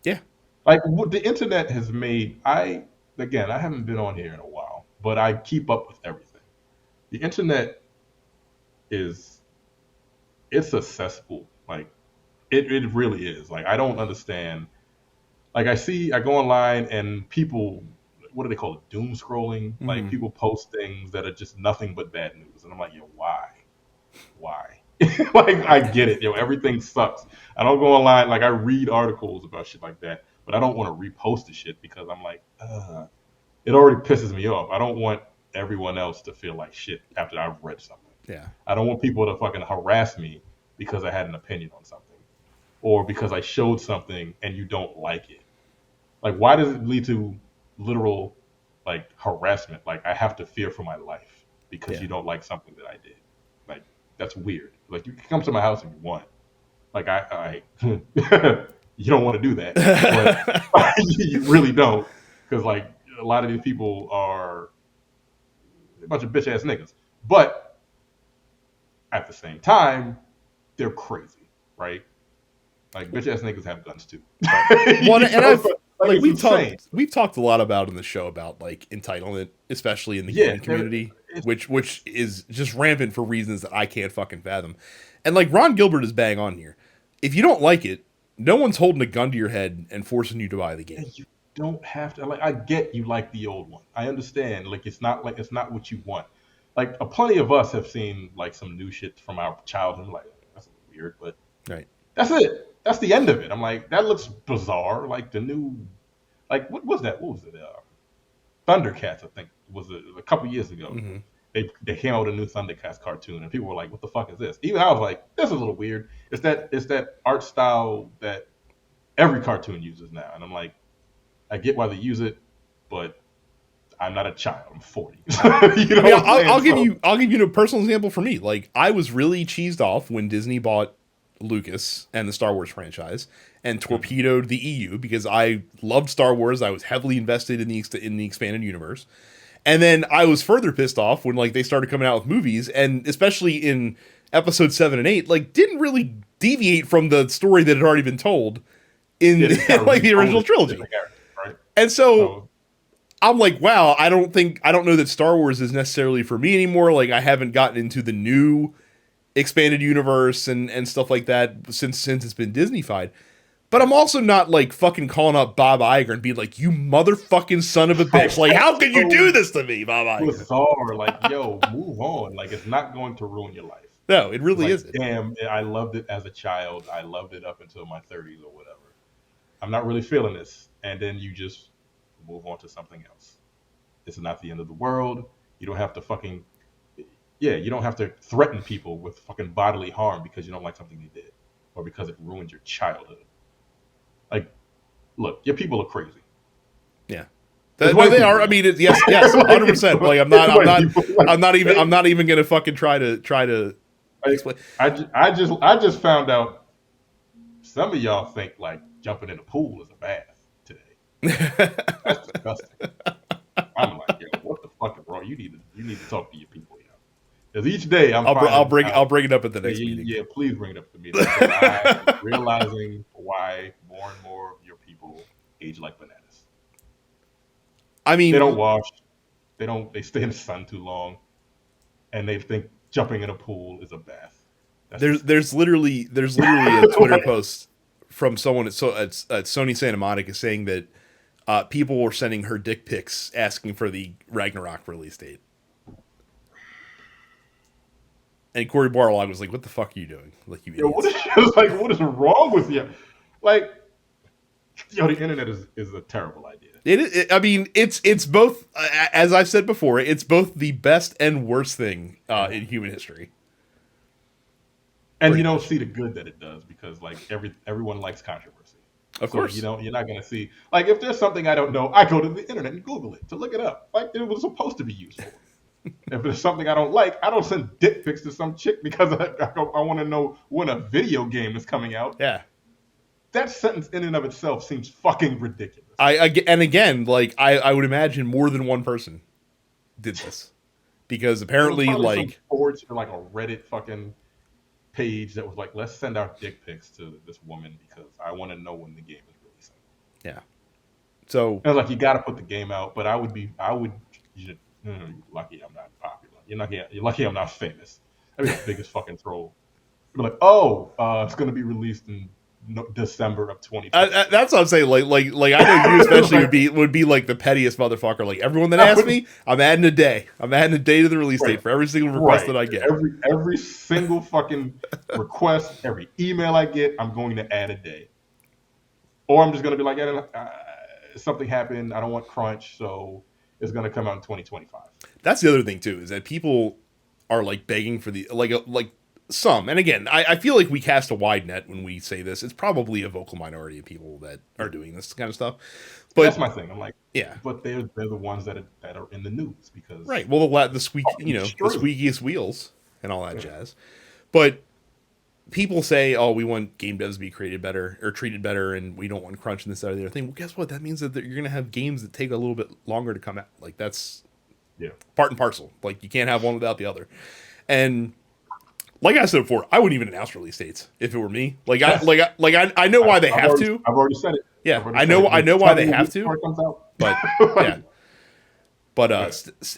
Yeah. Like, what the internet has made. I haven't been on here in a while, but I keep up with everything. The internet is it's accessible. Like, it really is. Like, I don't understand. Like, I go online and people, what do they call it? Doom scrolling. Like, Mm-hmm. people post things that are just nothing but bad news, and I'm like, yo, why? Why? Like, I get it. Yo, everything sucks. I don't go online. Like, I read articles about shit like that, but I don't want to repost the shit because I'm like, it already pisses me off. I don't want everyone else to feel like shit after I've read something. Yeah. I don't want people to fucking harass me because I had an opinion on something, or because I showed something and you don't like it. Like, why does it lead to literal, like, harassment? Like, I have to fear for my life because Yeah. you don't like something that I did. Like, that's weird. Like, you can come to my house if you want. Like, I you don't want to do that, but you really don't, because like a lot of these people are a bunch of bitch ass niggas. But at the same time, they're crazy, right? Like, bitch ass niggas have guns too. Well, and I've Like, like it's insane. we've talked a lot about in the show about like entitlement, especially in the Yeah, gaming community, it's which is just rampant for reasons that I can't fucking fathom. And like Ron Gilbert is bang on here. If you don't like it, no one's holding a gun to your head and forcing you to buy the game. and you don't have to. Like, I get you like the old one. I understand. Like, it's not what you want. Like, plenty of us have seen like some new shit from our childhood. Like, that's weird, but Right. that's it. That's the end of it. I'm like, that looks bizarre. Like, the new, like, what was that? What was it? Thundercats, I think, was a couple years ago. Mm-hmm. They came out with a new Thundercats cartoon, and people were like, "What the fuck is this?" Even I was like, "This is a little weird." It's that art style that every cartoon uses now, and I'm like, I get why they use it, but I'm not a child. I'm 40. You I know mean, what I'm saying? I'll give you a personal example for me. Like, I was really cheesed off when Disney bought Lucas and the Star Wars franchise and Mhm. torpedoed the EU because I loved Star Wars. I was heavily invested in the expanded universe. And then I was further pissed off when like they started coming out with movies, and especially in episode 7 and 8, like didn't really deviate from the story that had already been told Yeah, in they just kind of like the retold original it with trilogy. different characters, right? And so So I'm like, wow, I don't know that Star Wars is necessarily for me anymore. Like, I haven't gotten into the new expanded universe and stuff like that since it's been Disneyfied. But I'm also not like fucking calling up Bob Iger and being like, you motherfucking son of a bitch. like, Like, how that's can you do so this to me, Bob Iger? bizarre. Like, yo, move on. Like, it's not going to ruin your life. No, it It's really like, isn't. damn, I loved it as a child. I loved it up until my 30s or whatever. I'm not really feeling this. And then you just move on to something else. It's not the end of the world. You don't have to fucking. Yeah, you don't have to threaten people with fucking bodily harm because you don't like something they did or because it ruined your childhood. Like, look, your people are crazy. Yeah. It's No, white they people, are. I yeah. mean, yes, Like, 100%. Like, it's white people. Like, I'm they, not even gonna fucking try to like, explain. I just found out some of y'all think like jumping in a pool is a bath today. That's disgusting. I'm like, yo, what the fuck is wrong? You need to talk to your people, yo. Because each day I'm finding out. I'll bring it up at the Yeah, next meeting. yeah, please bring it up to me because I am realizing why more and more of your people age like bananas. I They don't mean, wash. They stay in the sun too long, and they think jumping in a pool is a bath. That's disgusting. there's literally a Twitter Like, post from someone at Sony Santa Monica saying that people were sending her dick pics asking for the Ragnarok release date. And Corey Barlog was like, "What the fuck are you doing? Like, you yo, what idiots." is like? What is wrong with you? Like, yo, the internet is a terrible idea. I mean, it's both. As I've said before, it's both the best and worst thing in human history. And Pretty you don't much, see the good that it does because like everyone likes controversy. of So course. you're not gonna see like if there's something I don't know, I go to the internet and Google it to look it up. Like it was supposed to be used for. If there's something I don't like, I don't send dick pics to some chick because I want to know when a video game is coming out. Yeah. That sentence in and of itself seems fucking ridiculous. And again, like I would imagine more than one person did this because There was apparently, probably some like, forge or like a Reddit fucking page that was like, let's send our dick pics to this woman because I want to know when the game is releasing. yeah. So I was like, you got to put the game out, but you're lucky I'm not popular. You're lucky I'm not famous. I'd be the biggest fucking troll. I'd be like, oh, it's going to be released in December of 2020. that's what I'm saying. Like I know you especially would be like the pettiest motherfucker. Like everyone that asks me, I'm adding a day. I'm adding a day to the release date for every single request that I get. Every single fucking request, every email I get, I'm going to add a day. Or I'm just going to be like, something happened. I don't want crunch, so it's going to come out in 2025. That's the other thing too, is that people are like begging for the like some. And again, I feel like we cast a wide net when we say this. It's probably a vocal minority of people that are doing this kind of stuff. But that's my thing. I'm like, yeah, but they're the ones that are in the news because right. Well, the squeakiest wheels and all that jazz. But people say, "Oh, we want game devs to be created better or treated better, and we don't want crunch and this, that, or the other thing." Well, guess what? That means that you're going to have games that take a little bit longer to come out. Like that's part and parcel. Like you can't have one without the other. And like I said before, I wouldn't even announce release dates if it were me. I know why they have to. I've already said it. Yeah, I know why they have to. But yeah, but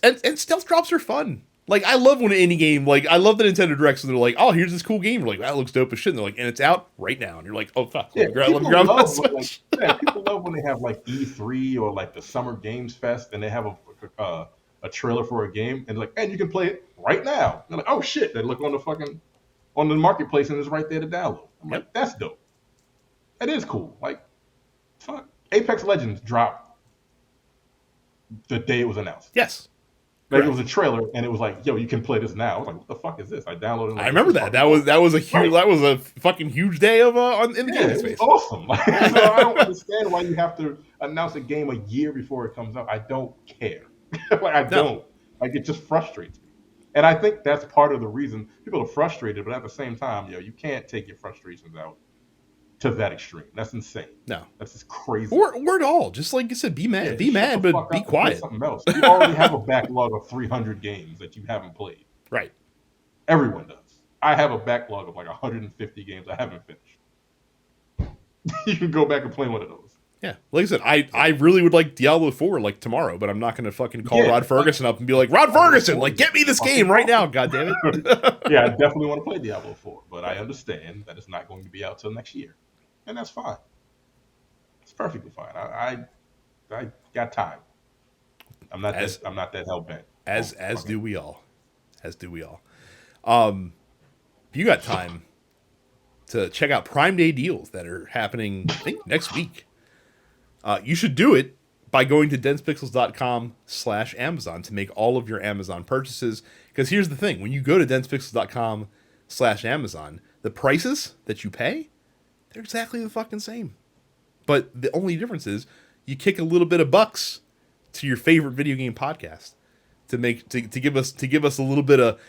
and stealth drops are fun. Like I love when an indie game, like I love the Nintendo Directs and they're like, oh, here's this cool game. You're like, that looks dope as shit. And they're like, and it's out right now. And you're like, oh fuck, let me grab that Switch. People love when they have like E3 or like the Summer Games Fest and they have a trailer for a game and like, and you can play it right now. And they're like, oh shit, they look on the marketplace and it's right there to download. I'm like, that's dope. That is cool. Like, fuck. Apex Legends dropped the day it was announced. Yes. Like it was a trailer, and it was like, "Yo, you can play this now." I was like, "What the fuck is this?" I downloaded. Like, I remember that. That was a huge. That was a fucking huge day of in the gaming space. Awesome. Like, so I don't understand why you have to announce a game a year before it comes out. I don't care. Don't. Like it just frustrates me, and I think that's part of the reason people are frustrated. But at the same time, you can't take your frustrations out to that extreme. That's insane. No, that's just crazy. Or at all. Just like you said, be mad, but be quiet. Something else. You already have a backlog of 300 games that you haven't played. Right. Everyone does. I have a backlog of like 150 games I haven't finished. You can go back and play one of those. Yeah, like I said, I really would like Diablo 4 like tomorrow, but I'm not going to fucking call Rod Ferguson up and be like, Rod Ferguson, like get me this game right now, goddammit. Yeah, I definitely want to play Diablo 4, but I understand that it's not going to be out till next year. And that's fine. It's perfectly fine. I got time. I'm not that hell bent. As do we all. You got time to check out Prime Day deals that are happening, I think, next week. You should do it by going to densepixels.com/Amazon to make all of your Amazon purchases, Because here's the thing: when you go to densepixels.com/Amazon, the prices that you pay, they're exactly the fucking same. But the only difference is you kick a little bit of bucks to your favorite video game podcast to give us a little bit of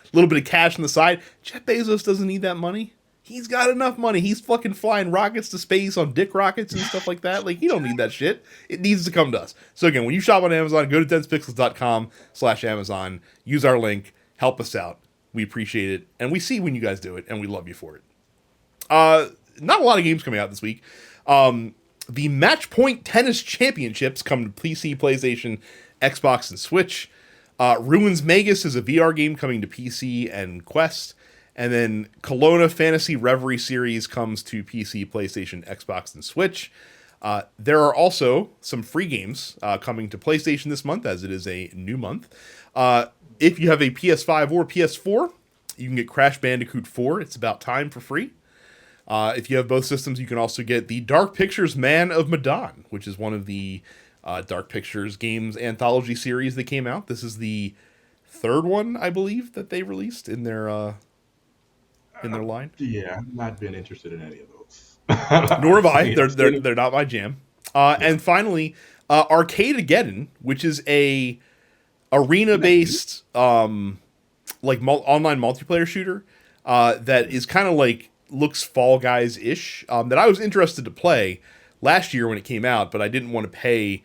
cash on the side. Jeff Bezos doesn't need that money. He's got enough money. He's fucking flying rockets to space on dick rockets and stuff like that. Like, he don't need that shit. It needs to come to us. So again, when you shop on Amazon, go to densepixels.com/Amazon, use our link, help us out. We appreciate it. And we see when you guys do it, and we love you for it. Not a lot of games coming out this week. The Matchpoint Tennis Championships come to PC, PlayStation, Xbox, and Switch. Ruins Magus is a VR game coming to PC and Quest. And then Kelowna Fantasy Reverie series comes to PC, PlayStation, Xbox, and Switch. There are also some free games coming to PlayStation this month, as it is a new month. If you have a PS5 or PS4, you can get Crash Bandicoot 4. It's about time for free. If you have both systems, you can also get the Dark Pictures Man of Medan, which is one of the Dark Pictures games anthology series that came out. This is the third one, I believe, that they released in their line. Yeah, I've not been interested in any of those. Nor have I. They're not my jam. And finally, Arcade-ageddon, which is a arena-based online multiplayer shooter that is kind of like looks Fall Guys-ish, that I was interested to play last year when it came out, but I didn't want to pay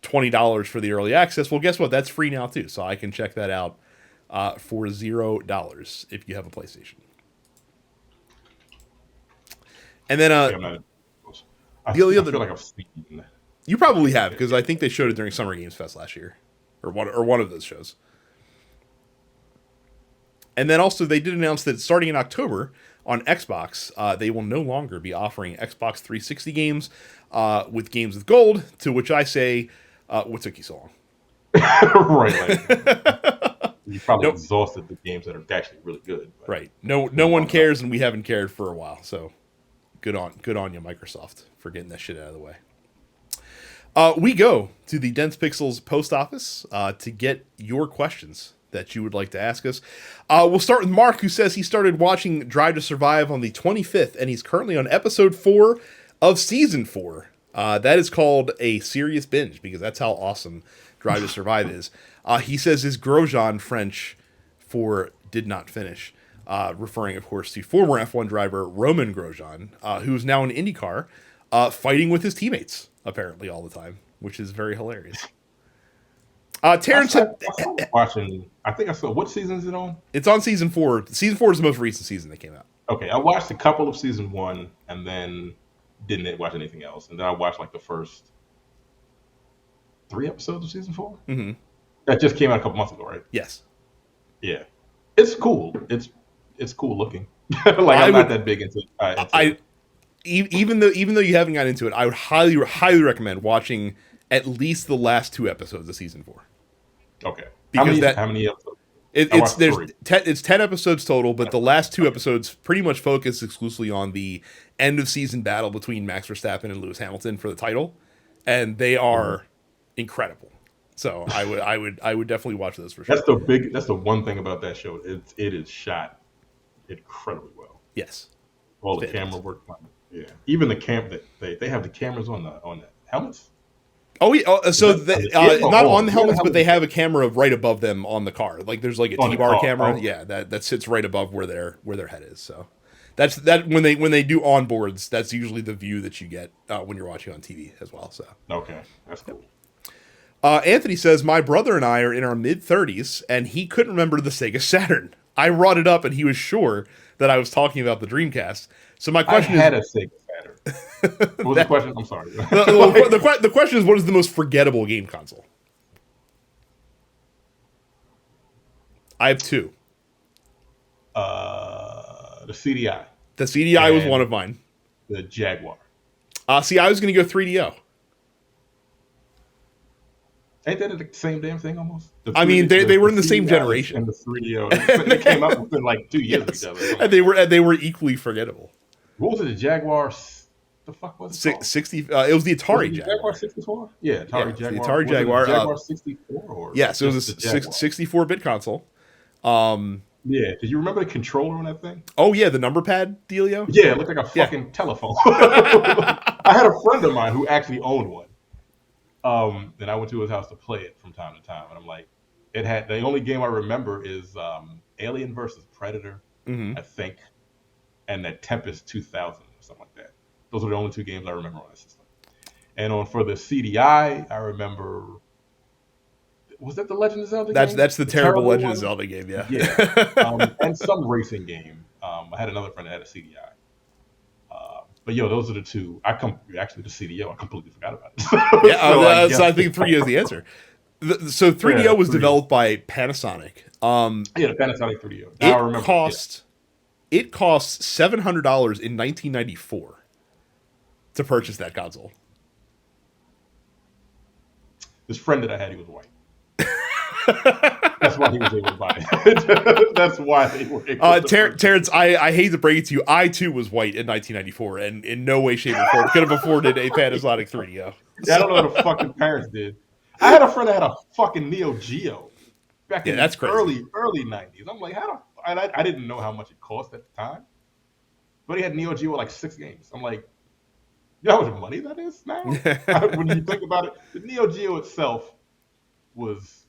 $20 for the early access. Well, guess what? That's free now too, so I can check that out for $0 if you have a PlayStation. And then I feel like I've seen. You probably have, because I think they showed it during Summer Games Fest last year, or one of those shows. And then also they did announce that starting in October on Xbox, they will no longer be offering Xbox 360 games with Games with Gold. To which I say, what took you so long? Right. Like, you probably exhausted the games that are actually really good. But right. No one cares, and we haven't cared for a while. So good on you, Microsoft, for getting that shit out of the way. We go to the Dense Pixels post office to get your questions that you would like to ask us. We'll start with Mark, who says he started watching Drive to Survive on the 25th, and he's currently on episode 4 of season 4. That is called a serious binge, because that's how awesome Drive to Survive is. He says his Grosjean French for did not finish, referring, of course, to former F1 driver Roman Grosjean, who is now in IndyCar, fighting with his teammates, apparently, all the time, which is very hilarious. Terrence, watching. I think I saw. What season is it on? It's on season 4. Season 4 is the most recent season that came out. Okay, I watched a couple of season 1 and then didn't watch anything else, and then I watched like the first 3 episodes of season 4. Mm-hmm. That just came out a couple months ago, right? Yes. Yeah, it's cool. It's cool looking. Like I'm not that big into it. Even though you haven't got into it, I would highly recommend watching at least the last 2 episodes of season 4. Okay. Because how many episodes? It's 10 episodes total, but the last 2 episodes pretty much focus exclusively on the end of season battle between Max Verstappen and Lewis Hamilton for the title, and they are incredible. So I would definitely watch those for sure. That's the one thing about that show. It is shot incredibly well. Yes. All the camera work. Yeah. Even the they have the cameras on the helmets. Oh yeah, not on the helmets, but they have a camera right above them on the car. Like there's like a T-bar camera, yeah, that sits right above where their head is. So that's when they do onboards, that's usually the view that you get when you're watching on TV as well. So okay, that's cool. Anthony says my brother and I are in our mid-30s, and he couldn't remember the Sega Saturn. I brought it up, and he was sure that I was talking about the Dreamcast. So my question is, I had a Sega Saturn. What was the question? I'm sorry. The question is, what is the most forgettable game console? I have 2. The CDI. The CDI was one of mine. The Jaguar. See, I was going to go 3DO. Ain't that the same damn thing almost? They were in the same generation. And the 3DO. They came out within like 2 years of each other. And they were equally forgettable. What was it? The Jaguar? The fuck was it called? 60. It was the Atari Jaguar. Jaguar 64? Yeah, Jaguar. The Atari Jaguar. Jaguar 64? Yes, it was a 64-bit console. Yeah. Did you remember the controller on that thing? Oh yeah, the number pad dealio. Yeah, it looked like a Yeah. fucking telephone. I had a friend of mine who actually owned one. And I went to his house to play it from time to time, and I'm like, it had the only game I remember is Alien versus Predator, Hmm. I think, and that Tempest 2000 or something like that. Those are the only two games I remember on that system. And for the CDI, I remember, was that the Legend of Zelda game? That's the terrible Legend of one? Zelda game. Yeah. Yeah. And some racing game. I had another friend that had a CDI. But yo, those are the two. Actually the CDO. I completely forgot about it. Yeah. So I think 3DO is the answer. So 3DO was 3DO. developed by Panasonic. Yeah, the Panasonic 3DO. Now I remember. It cost $700 in 1994 to purchase that console. This friend that I had, he was white. That's why he was able to buy it. That's why they were able to Terrence, I hate to break it to you. I too was white in 1994, and in no way, shape, or form could have afforded a Panasonic 3DO. Yeah, I don't know what the fucking parents did. I had a friend that had a fucking NeoGeo back in that's the crazy. early 90s. I'm like, I didn't know how much it cost at the time, but he had NeoGeo with like 6 games. I'm like, you know how much money that is now? When you think about it, the NeoGeo itself was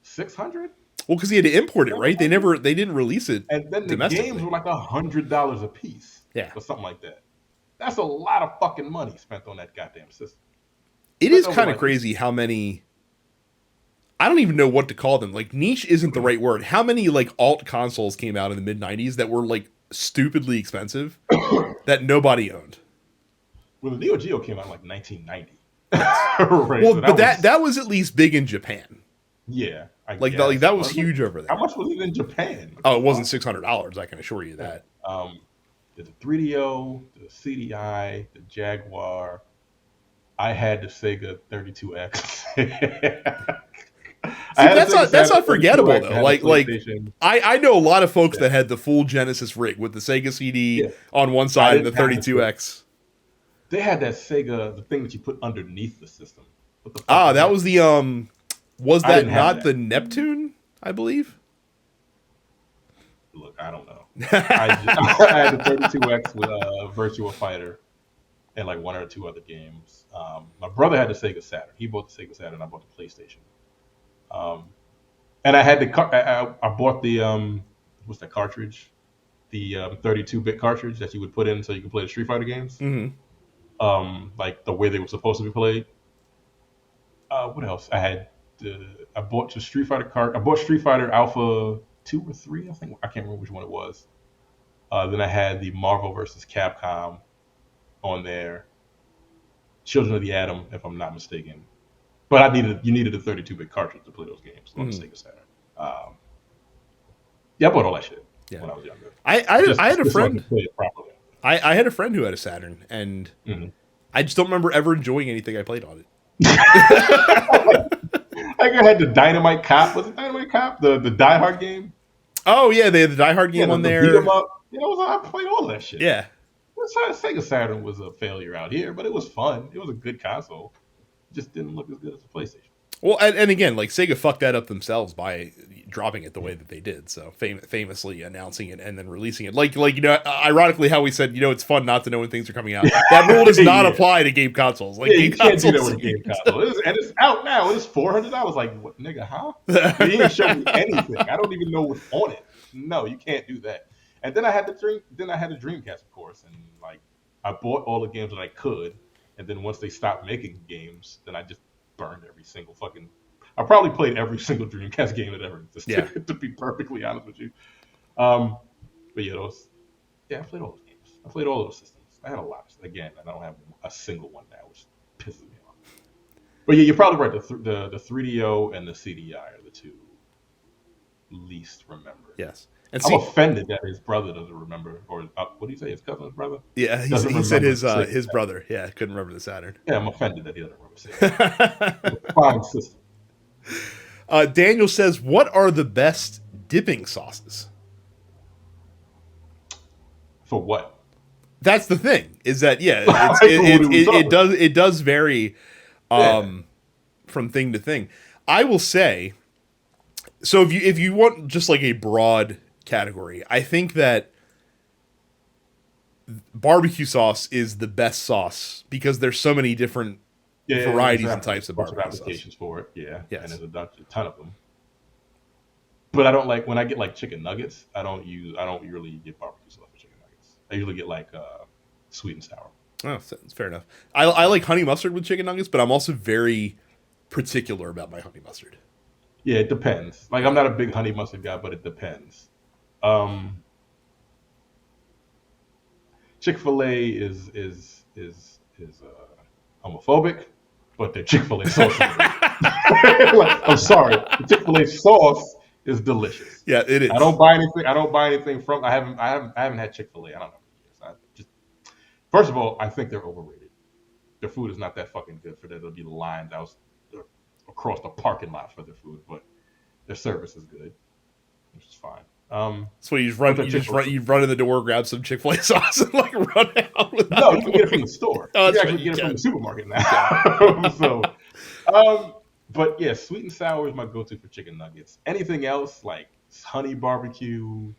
600. Well, because he had to import it, right? They didn't release it, and then the games were like $100 a piece, or something like that. That's a lot of fucking money spent on that goddamn system. It is kind of crazy how many. I don't even know what to call them. Like niche isn't the right word. How many like alt consoles came out in the mid '90s that were like stupidly expensive that nobody owned? Well, the NeoGeo came out in like 1990. Right, well, so but that was at least big in Japan. Yeah, that was huge over there. How much was it in Japan? Oh, it wasn't $600. I can assure you that. The 3DO, the CDI, the Jaguar. I had the Sega 32X. That's not forgettable though. Like I know a lot of folks that had the full Genesis rig with the Sega CD on one side and the 32X. They had that Sega, the thing that you put underneath the system. That was the was that not the Neptune, I believe? Look, I don't know. I had the 32X with Virtua Fighter and like one or two other games. My brother had the Sega Saturn. He bought the Sega Saturn. I bought the PlayStation. And I had I bought the what's that cartridge? The 32-bit cartridge that you would put in so you could play the Street Fighter games. Mm-hmm. Like the way they were supposed to be played. What else? I bought the Street Fighter I bought Street Fighter Alpha 2 or 3. I think I can't remember which one it was. Then I had the Marvel vs. Capcom on there. Children of the Atom, if I'm not mistaken. But you needed a 32-bit cartridge to play those games on the Sega Saturn. Yeah, I bought all that shit when I was younger. I had a friend. Play it properly. I had a friend who had a Saturn, and I just don't remember ever enjoying anything I played on it. I had the Dynamite Cop. Was it Dynamite Cop? The Die Hard game? Oh yeah, they had the Die Hard game on there. Beat 'em up. I played all that shit. Yeah. Sega Saturn was a failure out here, but it was fun. It was a good console. It just didn't look as good as the PlayStation. Well, and again, like Sega fucked that up themselves by dropping it the way that they did. So famously announcing it and then releasing it, like ironically, how we said it's fun not to know when things are coming out. That rule does not apply to game consoles. Like you can't do that with a game console. And it's out now. It's $400. Like what, nigga? Huh? You didn't show me anything. I don't even know what's on it. No, you can't do that. And then I had the Dreamcast, of course, and like I bought all the games that I could. And then once they stopped making games, then I just burned every single fucking. I probably played every single Dreamcast game that ever existed. To be perfectly honest with you. But yeah, I played all those games. I played all those systems. I had a lot. Again, I don't have a single one now, which pisses me off. But yeah, you're probably right. The 3DO and the CDI are the two least remembered. Yes. And I'm offended that his brother doesn't remember, or what do you say, his cousin's brother? Yeah, he said his brother. Yeah, couldn't remember the Saturn. Yeah, I'm offended that he doesn't remember Sega. Fine system. Daniel says, "What are the best dipping sauces?" For what? That's the thing. Is that it does vary from thing to thing. I will say So if you want just like a broad category, I think that barbecue sauce is the best sauce because there's so many different Yeah, varieties and exactly. types of Bunch of barbecue sauce. applications for it. Yeah, and Yes. there's a ton of them. But I don't like when I get like chicken nuggets. I don't usually get barbecue sauce for chicken nuggets. I usually get like sweet and sour. Oh, that's fair enough. I like honey mustard with chicken nuggets, but I'm also very particular about my honey mustard. Yeah, it depends. Like I'm not a big honey mustard guy, but it depends. Um, Chick-fil-A is homophobic, but their Chick-fil-A sauce is like, I'm sorry, the Chick-fil-A sauce is delicious. Yeah, it is. I don't buy anything. I don't buy anything from. I haven't had Chick-fil-A. I don't know. I just first of all, I think they're overrated. Their food is not that fucking good for there to be lines out across the parking lot for their food, but their service is good, which is fine. So you but you run in the door, grab some Chick-fil-A sauce, and like run out. No, you can get it from the store. Oh, You that's actually right, get it you from can. the supermarket now. But yeah, sweet and sour is my go-to for chicken nuggets. Anything else like honey barbecue,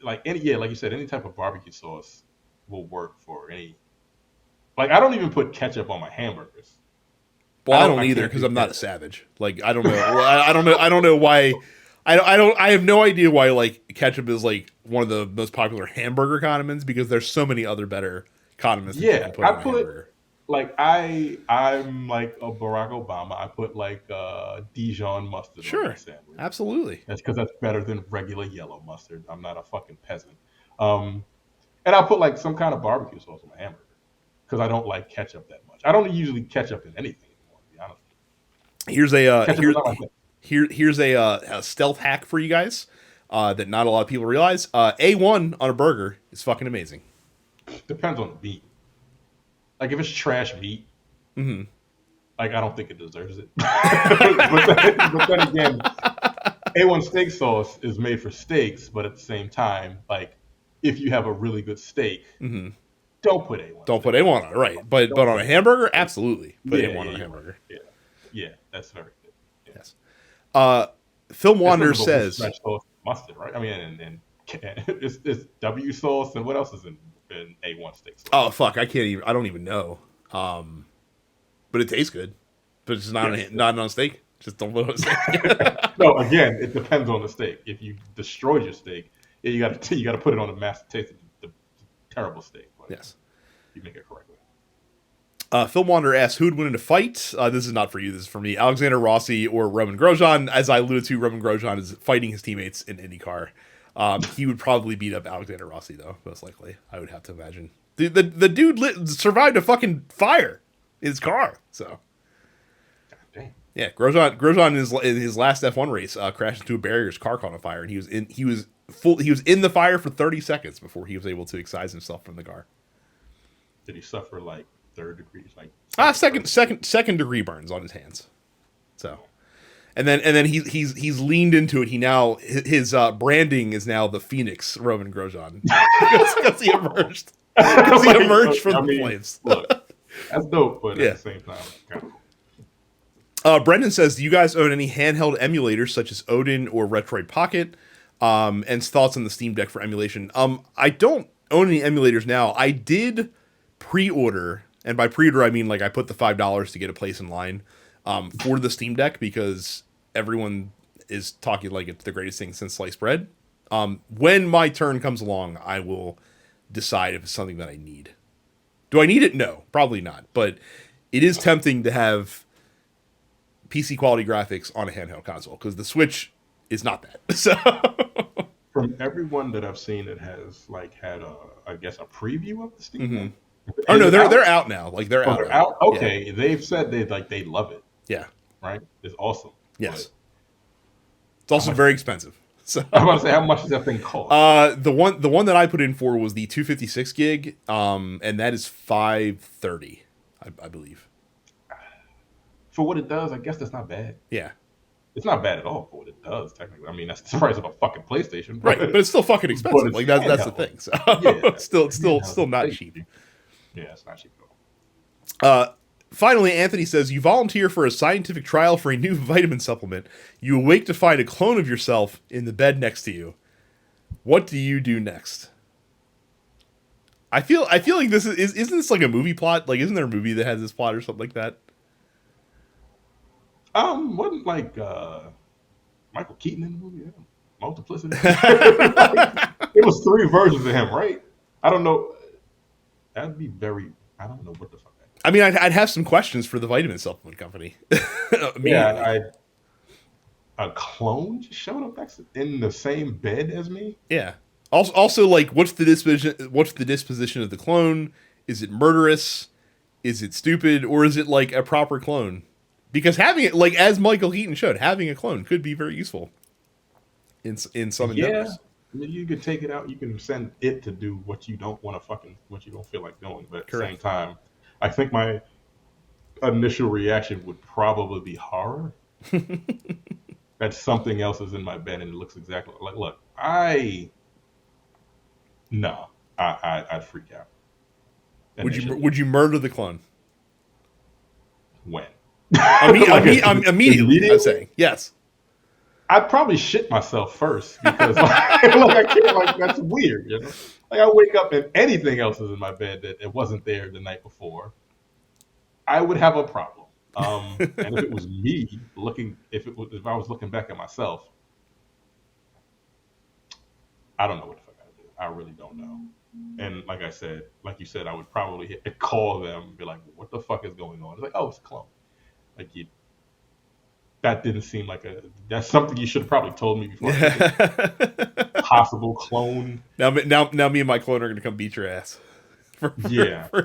like like you said, any type of barbecue sauce will work for any. Like I don't even put ketchup on my hamburgers. Well, I don't I either can't because do I'm not a ketchup. savage. Like I don't know. I don't know. I don't know why. I have no idea why like ketchup is like one of the most popular hamburger condiments because there's so many other better condiments that you Yeah, can put I on a put hamburger. like I'm like a Barack Obama. I put like Dijon mustard on my Sure, sandwich. absolutely. That's because that's better than regular yellow mustard. I'm not a fucking peasant. Um, and I'll put like some kind of barbecue sauce on my hamburger because I don't like ketchup that much. I don't usually ketchup in anything anymore, to be honest. Here's a Ketchup is not my thing. here's a stealth hack for you guys that not a lot of people realize. A1 on a burger is fucking amazing. Depends on the meat. Like if it's trash meat, Hmm. like I don't think it deserves it. but then again, A1 steak sauce is made for steaks, but at the same time, like if you have a really good steak, Hmm. don't put A1 Don't put steak A1 sauce. on it, right? But Don't on put a it. hamburger, absolutely put Yeah, A1 yeah, on a you're right. hamburger. Yeah, yeah, that's very good. Yeah. Yes. Film It's Wander nothing but says, horseradish sauce, and mustard, right? I mean, and it's W sauce, and what else is in A1 steak sauce? "Oh fuck, I can't even. I don't even know." But it tastes good. But it's not Yes. not on steak. Just don't put it on steak. No, again, it depends on the steak. If you destroyed your steak, yeah, you got to put it on the master taste of the terrible steak. But Yes. you make it correctly. Film Wander asks, who'd win in a fight? This is not for you. This is for me. Alexander Rossi or Roman Grosjean. As I alluded to, Roman Grosjean is fighting his teammates in IndyCar. He would probably beat up Alexander Rossi, though, most likely. I would have to imagine. The dude survived a fucking fire in his car. So, God damn. yeah, Grosjean in his last F1 race crashed into a barrier. His car caught on fire, and he was in the fire for 30 seconds before he was able to excise himself from the car. Did he suffer like third degrees? Like Second degree burns on his hands. So, and then he's leaned into it. He now his branding is now the Phoenix Roman Grosjean because he emerged from the flames. Look, that's dope, but Yeah. at the same time, kind of cool. Brendan says, "Do you guys own any handheld emulators such as Odin or Retroid Pocket?" And thoughts on the Steam Deck for emulation. I don't own any emulators now. I did pre-order, and by pre-order I mean like I put the $5 to get a place in line for the Steam Deck because everyone is talking like it's the greatest thing since sliced bread. When my turn comes along, I will decide if it's something that I need. Do I need it? No, probably not. But it is tempting to have PC quality graphics on a handheld console because the Switch is not that. So From everyone that I've seen that has like had I guess a preview of the Steam Deck. oh no, Is it they're out now. Like they're Oh, out. they're now. out. Okay, they've said they love it. Yeah. Right? It's awesome. Yes. It's also very expensive. So I'm about to say, how much does that thing cost? the one that I put in for was the 256 gig, and that is $530, I believe. For what it does, I guess that's not bad. Yeah. It's not bad at all for what it does, technically. I mean, that's the price of a fucking PlayStation. Right, but it's still fucking expensive. it's Like that's the handheld. thing. So Yeah, it's still not cheap. Yeah, it's not cheap at all. Finally, Anthony says, you volunteer for a scientific trial for a new vitamin supplement. You awake to find a clone of yourself in the bed next to you. What do you do next? I feel like this isn't this like a movie plot? Like, isn't there a movie that has this plot or something like that? Wasn't like Michael Keaton in the movie? Yeah. Multiplicity. It was 3 versions of him, right? I don't know. That'd be very. I don't know what the fuck. I mean, I'd have some questions for the vitamin supplement company. Yeah, a clone just showed up in the same bed as me. Yeah. Also, like, what's the disposition of the clone? Is it murderous? Is it stupid? Or is it like a proper clone? Because having it, like as Michael Keaton showed, having a clone could be very useful in some endeavors. I mean, you could take it out. You can send it to do what you don't want to what you don't feel like doing. But at the same time, I think my initial reaction would probably be horror. That something else is in my bed and it looks exactly like. Look, I'd freak out. Would you murder the clone? When? Immediately. I'm saying yes. I'd probably shit myself first because I can't. Like, that's weird, you know. Like, I wake up and anything else is in my bed that it wasn't there the night before. I would have a problem. And if it was me if I was looking back at myself, I don't know what the fuck I would do. I really don't know. And like you said, I would probably call them and be like, "What the fuck is going on?" It's like, "Oh, it's a clone." Like that didn't seem like that's something you should have probably told me before. Possible clone. Now me and my clone are going to come beat your ass. For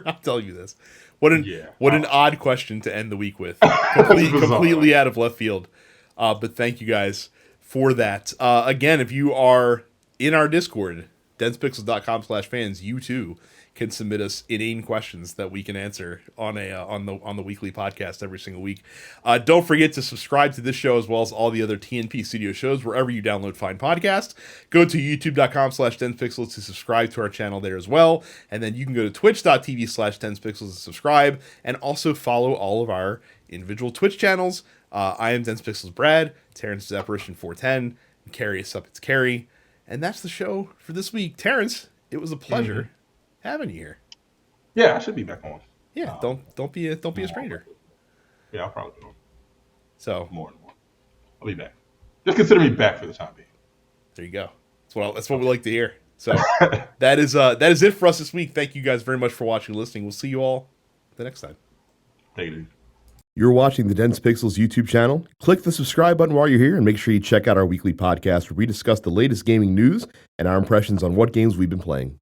not telling you this. What an odd question to end the week with. Completely out of left field. But thank you guys for that. Again, if you are in our Discord, densepixels.com/fans, you too can submit us inane questions that we can answer on the weekly podcast every single week. Don't forget to subscribe to this show as well as all the other TNP Studio shows wherever you download fine podcasts. Go to youtube.com/densepixels to subscribe to our channel there as well. And then you can go to twitch.tv/densepixels to subscribe and also follow all of our individual Twitch channels. I am Densepixels Brad, Terrence is Apparition 410, and Carrie is Up It's Carrie. And that's the show for this week. Terrence, it was a pleasure having you here. Yeah, I should be back on. Yeah, don't be a stranger. Yeah, I'll probably be on. So more and more. I'll be back. Just consider me back for the time being. There you go. That's what we like to hear. So that is it for us this week. Thank you guys very much for watching and listening. We'll see you all the next time. Take it easy. You're watching the Dense Pixels YouTube channel. Click the subscribe button while you're here and make sure you check out our weekly podcast where we discuss the latest gaming news and our impressions on what games we've been playing.